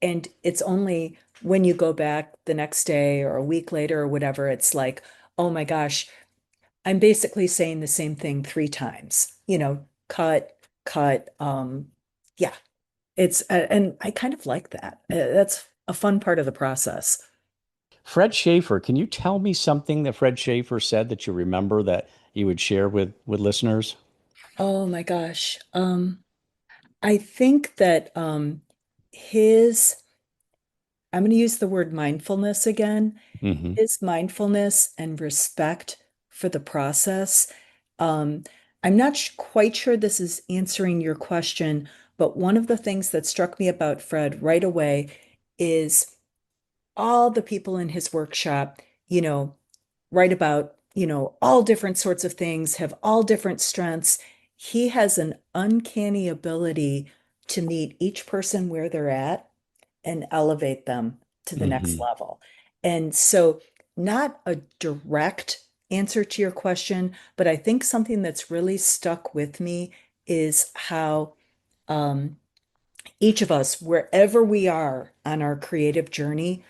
And it's only when you go back the next day or a week later or whatever, it's like, oh my gosh, I'm basically saying the same thing three times, cut, cut. Yeah, and I kind of like that. That's a fun part of the process. Fred Schaefer, can you tell me something that Fred Schaefer said that you remember that you would share with listeners? Oh my gosh. I think that his, I'm going to use the word mindfulness again, Hmm. his mindfulness and respect for the process. Um, I'm not quite sure this is answering your question, but one of the things that struck me about Fred right away is all the people in his workshop, write about, all different sorts of things, have all different strengths. He has an uncanny ability to meet each person where they're at and elevate them to the next Hmm. level. And so, not a direct answer to your question, but I think something that's really stuck with me is how um, each of us, wherever we are on our creative journey,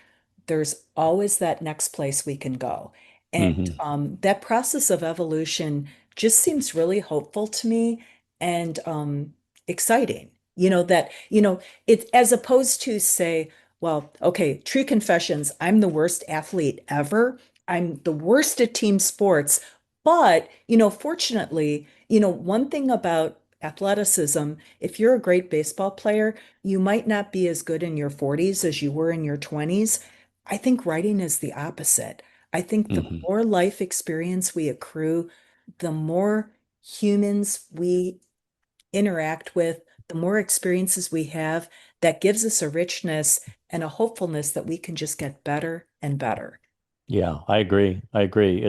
there's always that next place we can go. And Hmm. that process of evolution just seems really hopeful to me and exciting. It as opposed to say, well, okay, true confessions, I'm the worst athlete ever. I'm the worst at team sports. But, fortunately, one thing about athleticism, if you're a great baseball player, you might not be as good in your 40s as you were in your 20s. I think writing is the opposite. I think the Hmm. more life experience we accrue, the more humans we interact with, the more experiences we have, that gives us a richness and a hopefulness that we can just get better and better. Yeah, I agree. I agree.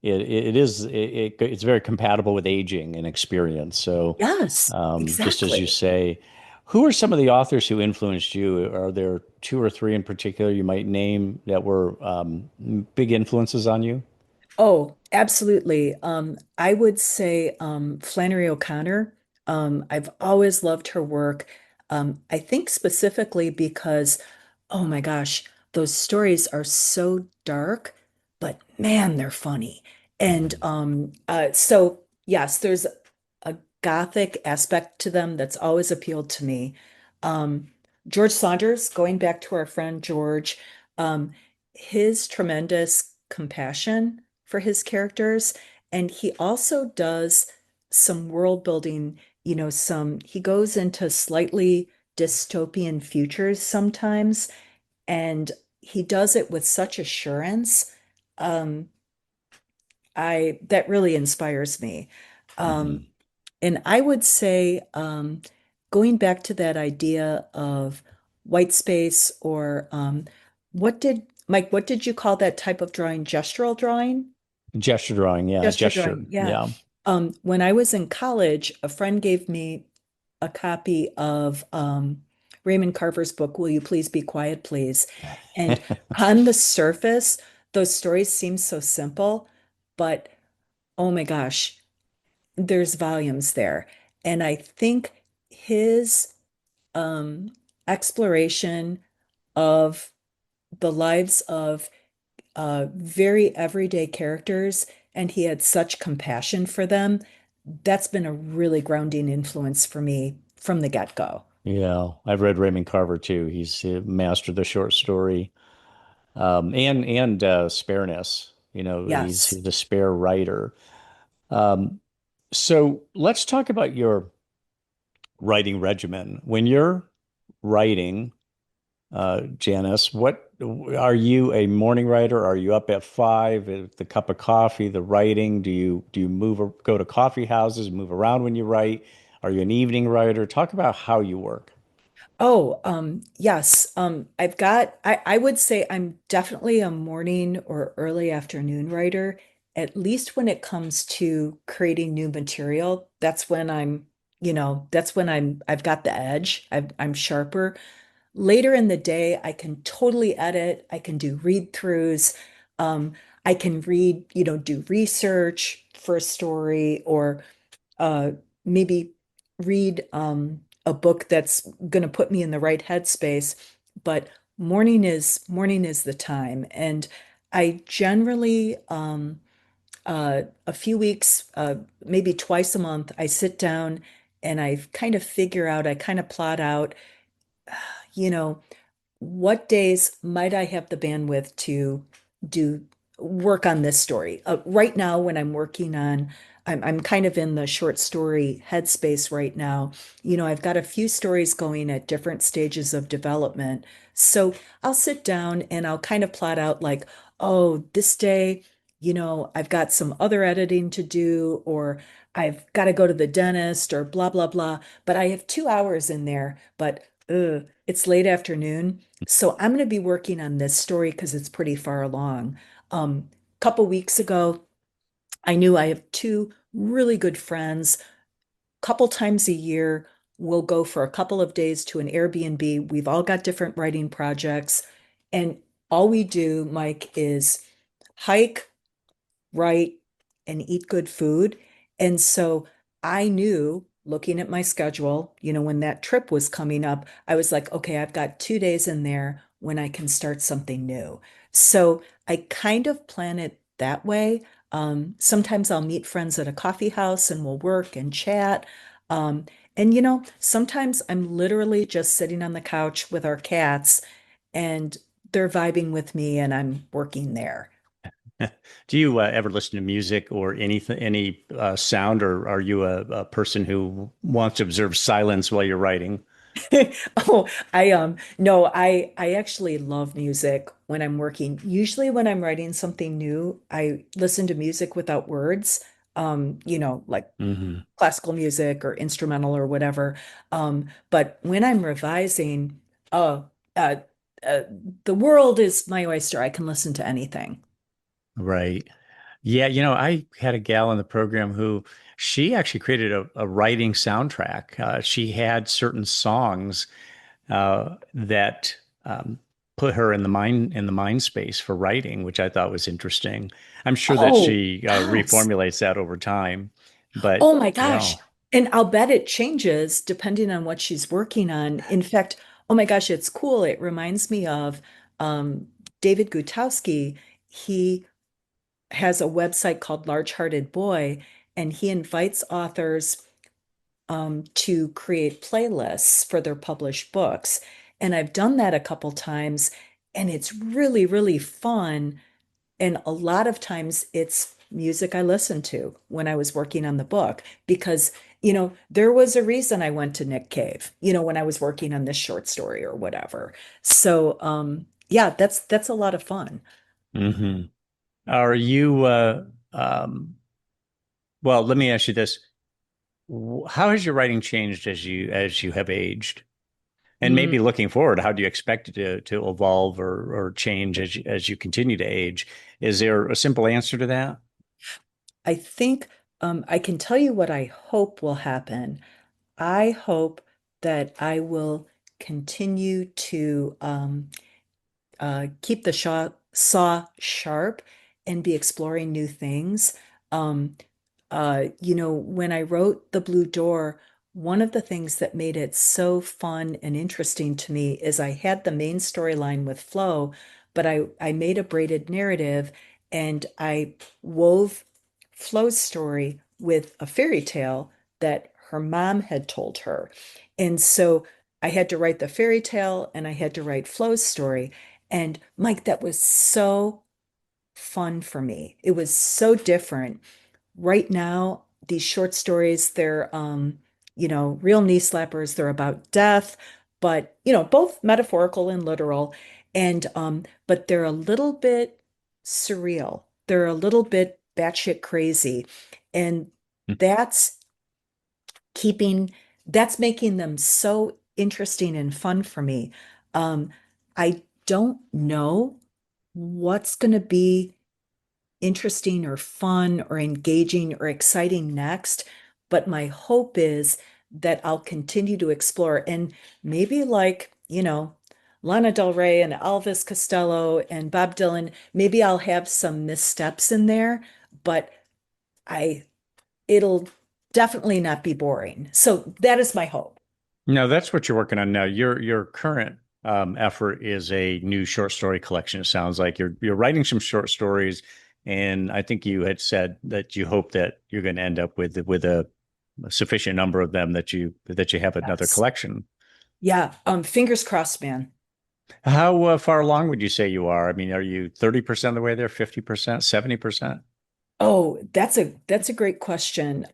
it's very compatible with aging and experience. So, Yes, just as you exactly. say, who are some of the authors who influenced you? Are there two or three in particular you might name that were big influences on you? Oh, absolutely. I would say Flannery O'Connor. I've always loved her work. I think specifically because, oh my gosh, those stories are so dark, but man, they're funny. And Mhm. so, yes, there's a gothic aspect to them that's always appealed to me. Um, George Saunders, going back to our friend George, um, his tremendous compassion for his characters. And he also does some world building, he goes into slightly dystopian futures sometimes, and he does it with such assurance. Um, that really inspires me. Um, Mhm. and I would say, going back to that idea of white space or what did you call that type of drawing? Gestural drawing? Gesture drawing, yeah, Gesture gesture, drawing, yeah. yeah. When I was in college, a friend gave me a copy of Raymond Carver's book, Will You Please Be Quiet, Please? And on the surface, those stories seem so simple, but oh my gosh, there's volumes there. And I think his um, exploration of the lives of very everyday characters, and he had such compassion for them. That's been a really grounding influence for me from the get-go. Yeah, I've read Raymond Carver too. He's a master of the short story, and spareness. Yes. He's a spare writer. Um, so let's talk about your writing regimen. When you're writing, Janice, what are you a morning writer? Are you up at 5, the cup of coffee, the writing? Do you move or go to coffee houses, move around when you write? Are you an evening writer? Talk about how you work. Oh, yes. I would say I'm definitely a morning or early afternoon writer, at least when it comes to creating new material. That's when I've got the edge. I'm sharper. Later in the day, I can totally edit. I can do read-throughs. Um, I can do research for a story or uh, maybe read a book that's going to put me in the right headspace. But morning is the time, and I generally a few weeks, maybe twice a month, I sit down and I kind of figure out, I kind of plot out, you know, what days might I have the bandwidth to do work on this story? Right now, when I'm working on, I'm kind of in the short story headspace right now. I've got a few stories going at different stages of development. So I'll sit down and I'll kind of plot out like, oh, this day, I've got some other editing to do, or I've got to go to the dentist, or blah, blah, blah. But I have 2 hours in there, but it's late afternoon. So I'm going to be working on this story because it's pretty far along. Couple weeks ago, I knew I have two really good friends. Couple times a year, we'll go for a couple of days to an Airbnb. We've all got different writing projects, and all we do, Mike, is hike, write, and eat good food. And so I knew looking at my schedule, when that trip was coming up, I was like, okay, I've got 2 days in there when I can start something new. So I kind of plan it that way. Sometimes I'll meet friends at a coffee house and we'll work and chat. And sometimes I'm literally just sitting on the couch with our cats and they're vibing with me and I'm working there. Do you ever listen to music or anything, any sound, or are you a person who wants to observe silence while you're writing? Oh, I no, I actually love music when I'm working. Usually when I'm writing something new, I listen to music without words. Like Hmm. classical music or instrumental or whatever. But when I'm revising, oh, uh, uh, the world is my oyster. I can listen to anything. Right. Yeah, I had a gal in the program who she actually created a writing soundtrack. She had certain songs that put her in the mind space for writing, which I thought was interesting. I'm sure that Oh, she yes. reformulates that over time, but Oh my yeah. gosh. And I'll bet it changes depending on what she's working on. In fact, oh my gosh, it's cool. It reminds me of um, David Gutowski. He has a website called Large Hearted Boy, and he invites authors to create playlists for their published books. And I've done that a couple times, and it's really, really fun. And a lot of times it's music I listened to when I was working on the book because, there was a reason I went to Nick Cave, when I was working on this short story or whatever. So, yeah, that's a lot of fun. Hmm. Are you well, let me ask you this. How has your writing changed as you have aged? And Mm, maybe looking forward, how do you expect it to evolve or change as you continue to age? Is there a simple answer to that? I think I can tell you what I hope will happen. I hope that I will continue to keep the saw sharp and be exploring new things. Um, when I wrote The Blue Door, one of the things that made it so fun and interesting to me is I had the main storyline with Flo, but I made a braided narrative and I wove Flo's story with a fairy tale that her mom had told her. And so I had to write the fairy tale and I had to write Flo's story. And Mike, that was so fun for me. It was so different. Right now, these short stories, they're real knee slappers. They're about death, but both metaphorical and literal. And but they're a little bit surreal. They're a little bit batshit crazy. And that's keeping that's making them so interesting and fun for me. I don't know what's going to be interesting or fun or engaging or exciting next. But my hope is that I'll continue to explore and maybe like, Lana Del Rey and Elvis Costello and Bob Dylan, maybe I'll have some missteps in there, but I it'll definitely not be boring. So that is my hope. No, that's what you're working on now. Your current effort is a new short story collection. It sounds like you're writing some short stories, and I think you had said that you hope that you're going to end up with a sufficient number of them that you have another Yes. collection. Yeah, fingers crossed, man. How far along would you say you are? I mean, are you 30% of the way there, 50%, 70%? Oh, that's a great question.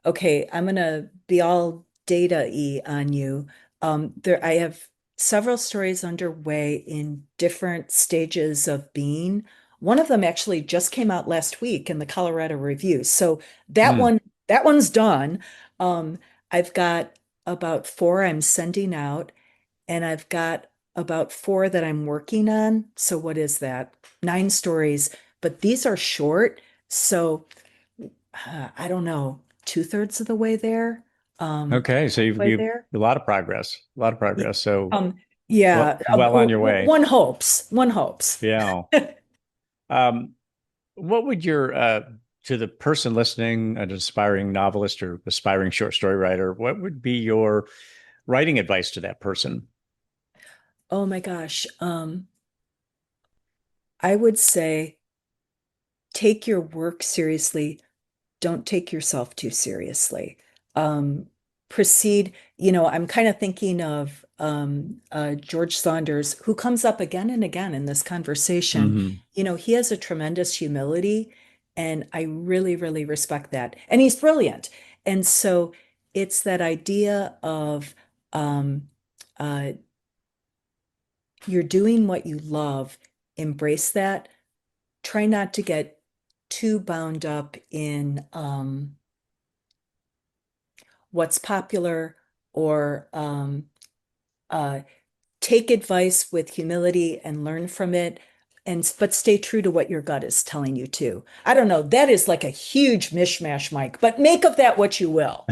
Okay, I'm gonna be all data-y on you. I have several stories underway in different stages of being. One of them actually just came out last week in the Colorado Review. So that Hmm. one, that one's done. Um, I've got about four I'm sending out, and I've got about four that I'm working on. So what is that? Nine stories, but these are short. So I don't know, two-thirds of the way there. Okay, so Halfway you've there. a lot of progress, a lot of Y- progress. So Um, yeah, well on your way. one hopes, one hopes. Yeah. Um, what would your to the person listening, an aspiring novelist or aspiring short story writer, what would be your writing advice to that person? Oh my gosh. I would say take your work seriously. Don't take yourself too seriously. Um, Proceed, I'm kind of thinking of George Saunders, who comes up again and again in this conversation. Hmm. He has a tremendous humility, and I really, really respect that. And he's brilliant. And so it's that idea of um, uh, you're doing what you love, embrace that. Try not to get too bound up in what's popular or uh, take advice with humility and learn from it but stay true to what your gut is telling you too. I don't know. That is like a huge mishmash, Mike, but make of that what you will.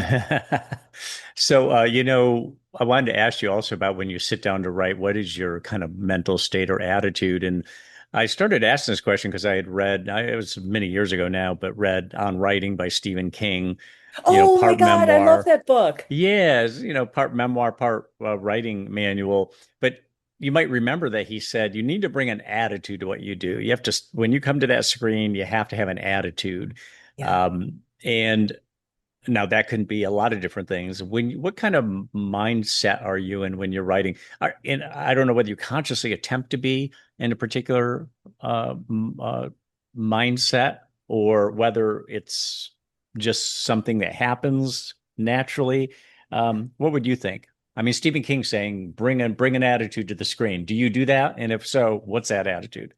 So, I wanted to ask you also about when you sit down to write, what is your kind of mental state or attitude? And I started asking this question because I had read, it was many years ago now, but read On Writing by Stephen King, Oh my part God, I love memoir. that book. Yes, part memoir, part writing manual. But you might remember that he said you need to bring an attitude to what you do. You have to, when you come to that screen, you have to have an attitude. Yeah. And now that can be a lot of different things. What kind of mindset are you in when you're writing? And I don't know whether you consciously attempt to be in a particular mindset or whether it's just something that happens naturally. What would you think? I mean, Stephen King saying bring an attitude to the screen. Do you do that? And if so, what's that attitude?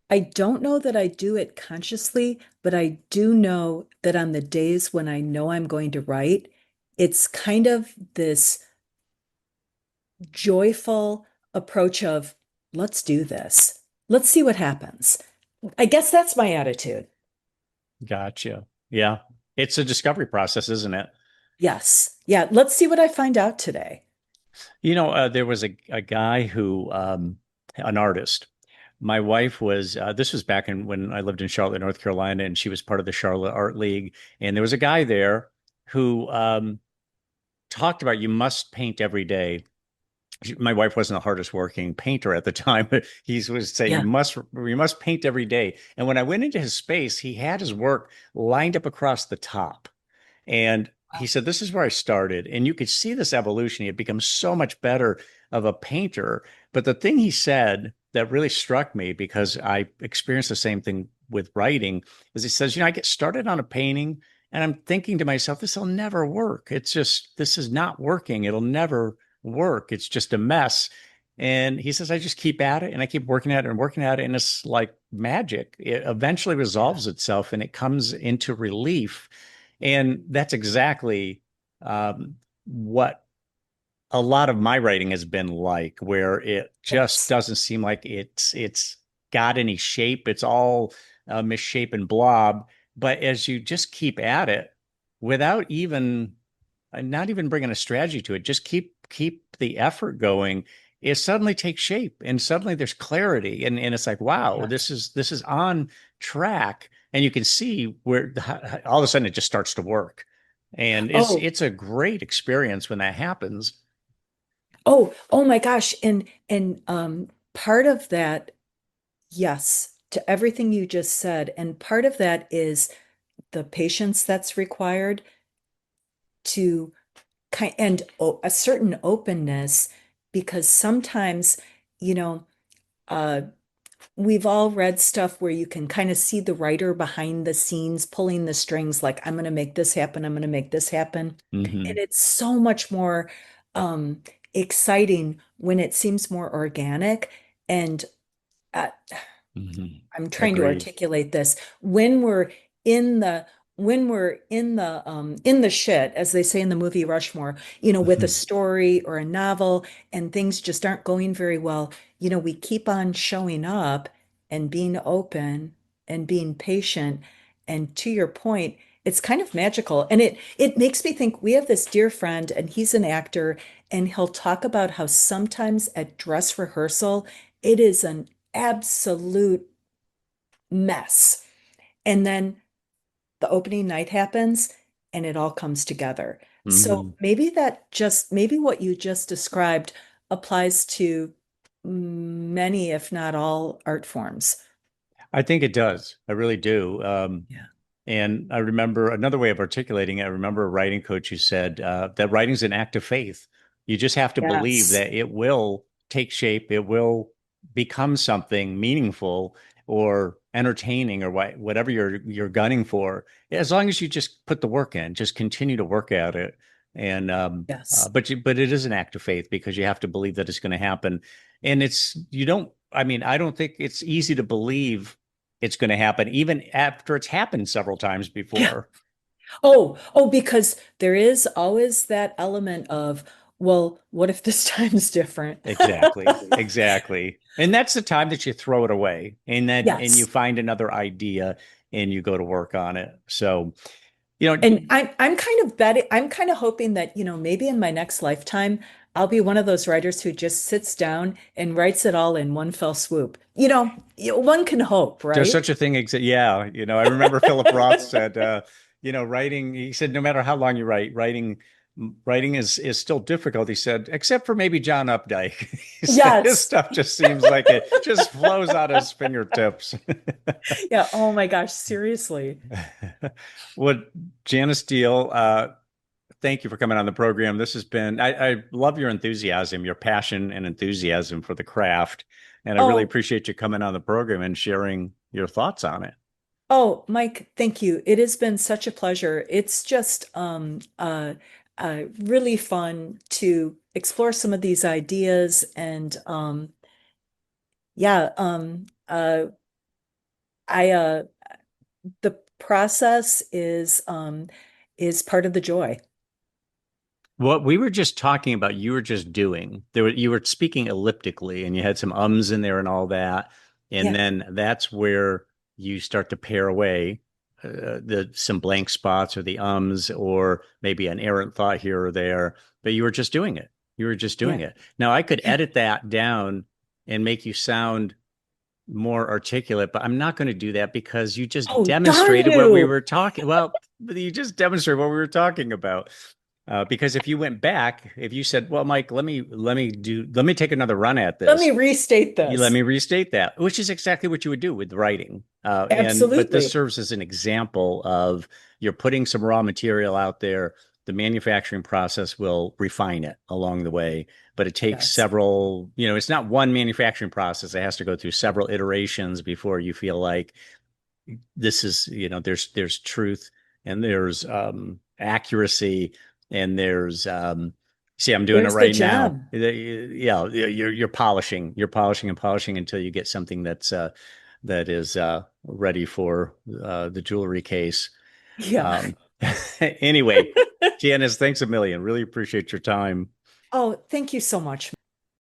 I don't know that I do it consciously, but I do know that on the days when I know I'm going to write, it's kind of this joyful approach of, let's do this. Let's see what happens. I guess that's my attitude. Gotcha. Yeah. It's a discovery process, isn't it? Yes. Yeah. Let's see what I find out today. There was a guy who, an artist. My wife was, this was back when I lived in Charlotte, North Carolina, and she was part of the Charlotte Art League. And there was a guy there who talked about you must paint every day. My wife wasn't the hardest working painter at the time, but he was saying Yeah. you must paint every day. And when I went into his space, he had his work lined up across the top. And he said, this is where I started. And you could see this evolution. He had become so much better of a painter. But the thing he said that really struck me, because I experienced the same thing with writing, is he says, I get started on a painting and I'm thinking to myself, this will never work. This is not working. It'll never work. It's just a mess. And he says, I just keep at it and I keep working at it and working at it. And it's like magic. It eventually resolves itself and it comes into relief. And that's exactly what a lot of my writing has been like, where it just Yes. doesn't seem like it's got any shape. It's all a misshapen blob. But as you just keep at it without even not even bringing a strategy to it, just keep the effort going, it suddenly takes shape and suddenly there's clarity. And it's like, wow, Yeah. this is on track. And you can see where all of a sudden it just starts to work. And it's Oh, it's a great experience when that happens. oh my gosh. And part of that, yes, to everything you just said. And part of that is the patience that's required to a certain openness, because sometimes, you know, uh, we've all read stuff where you can kind of see the writer behind the scenes pulling the strings, like, I'm going to make this happen, I'm going to make this happen. And Hmm. it's so much more um, exciting when it seems more organic. And uh, Hmm. I'm trying to Agreed. articulate this. When we're in the in the shit, as they say in the movie Rushmore, with a Hmm. story or a novel and things just aren't going very well, we keep on showing up and being open and being patient. And to your point, it's kind of magical. And it makes me think, we have this dear friend and he's an actor, and he'll talk about how sometimes at dress rehearsal, it is an absolute mess. And then the opening night happens and it all comes together. So Hmm. maybe what you just described applies to many, if not all, art forms. I think it does. I really do. Yeah. And I remember another way of articulating it. I remember a writing coach who said that writing's an act of faith. You just have to believe Yes. that it will take shape, it will become something meaningful or entertaining or whatever you're gunning for. As long as you just put the work in, just continue to work at it. And Yes. but it is an act of faith because you have to believe that it's going to happen. And it's you don't. I mean, I don't think it's easy to believe it's going to happen, even after it's happened several times Yeah. before. Oh, because there is always that element of, well, what if this time's different? Exactly. Exactly. And that's the time that you throw it away and you Yes. find another idea and you go to work on it. So, you know, And I'm kind of betting, I'm kind of hoping that, maybe in my next lifetime, I'll be one of those writers who just sits down and writes it all in one fell swoop. One can hope, there's right? such a thing. Yeah. I remember Philip Roth said, writing, he said, no matter how long you writing is still difficult. He said, except for maybe John Updike. He said his Yes. stuff just seems like it just flows out of his fingertips. Yeah. Oh my gosh. Seriously. What Janice Deal, thank you for coming on the program. This has been, I love your enthusiasm, your passion and enthusiasm for the craft. And I really Oh, appreciate you coming on the program and sharing your thoughts on it. oh, Mike, thank you. It has been such a pleasure. It's just really fun to explore some of these ideas and yeah, I the process is part of the joy. What we were just talking about, you were just doing. You were speaking elliptically, and you had some ums in there and all that, and Yeah. then that's where you start to pare away the some blank spots or the ums, or maybe an errant thought here or there. But you were just doing it. You were just doing Yeah. it. Now I could Yeah. edit that down and make you sound more articulate, but I'm not going to do that because you just Oh, darn demonstrated what we you. were talking. Well, you just demonstrated what we were talking about. Because if you went back, if you said, "Well, Mike, let me take another run at Let me this," restate you let this. me restate that, which is exactly what you would do with writing. But this Absolutely. serves as an example of you're putting some raw material out there. The manufacturing process will refine it along the way, but it takes Yes. several, it's not one manufacturing process. It has to go through several iterations before you feel like this is, there's truth and there's accuracy and there's see, I'm doing it There's the right now. gem. Yeah, you're polishing and polishing until you get something that is ready for the jewelry case. Yeah. Um, anyway, Janice, thanks a million. Really appreciate your time. Oh, thank you so much.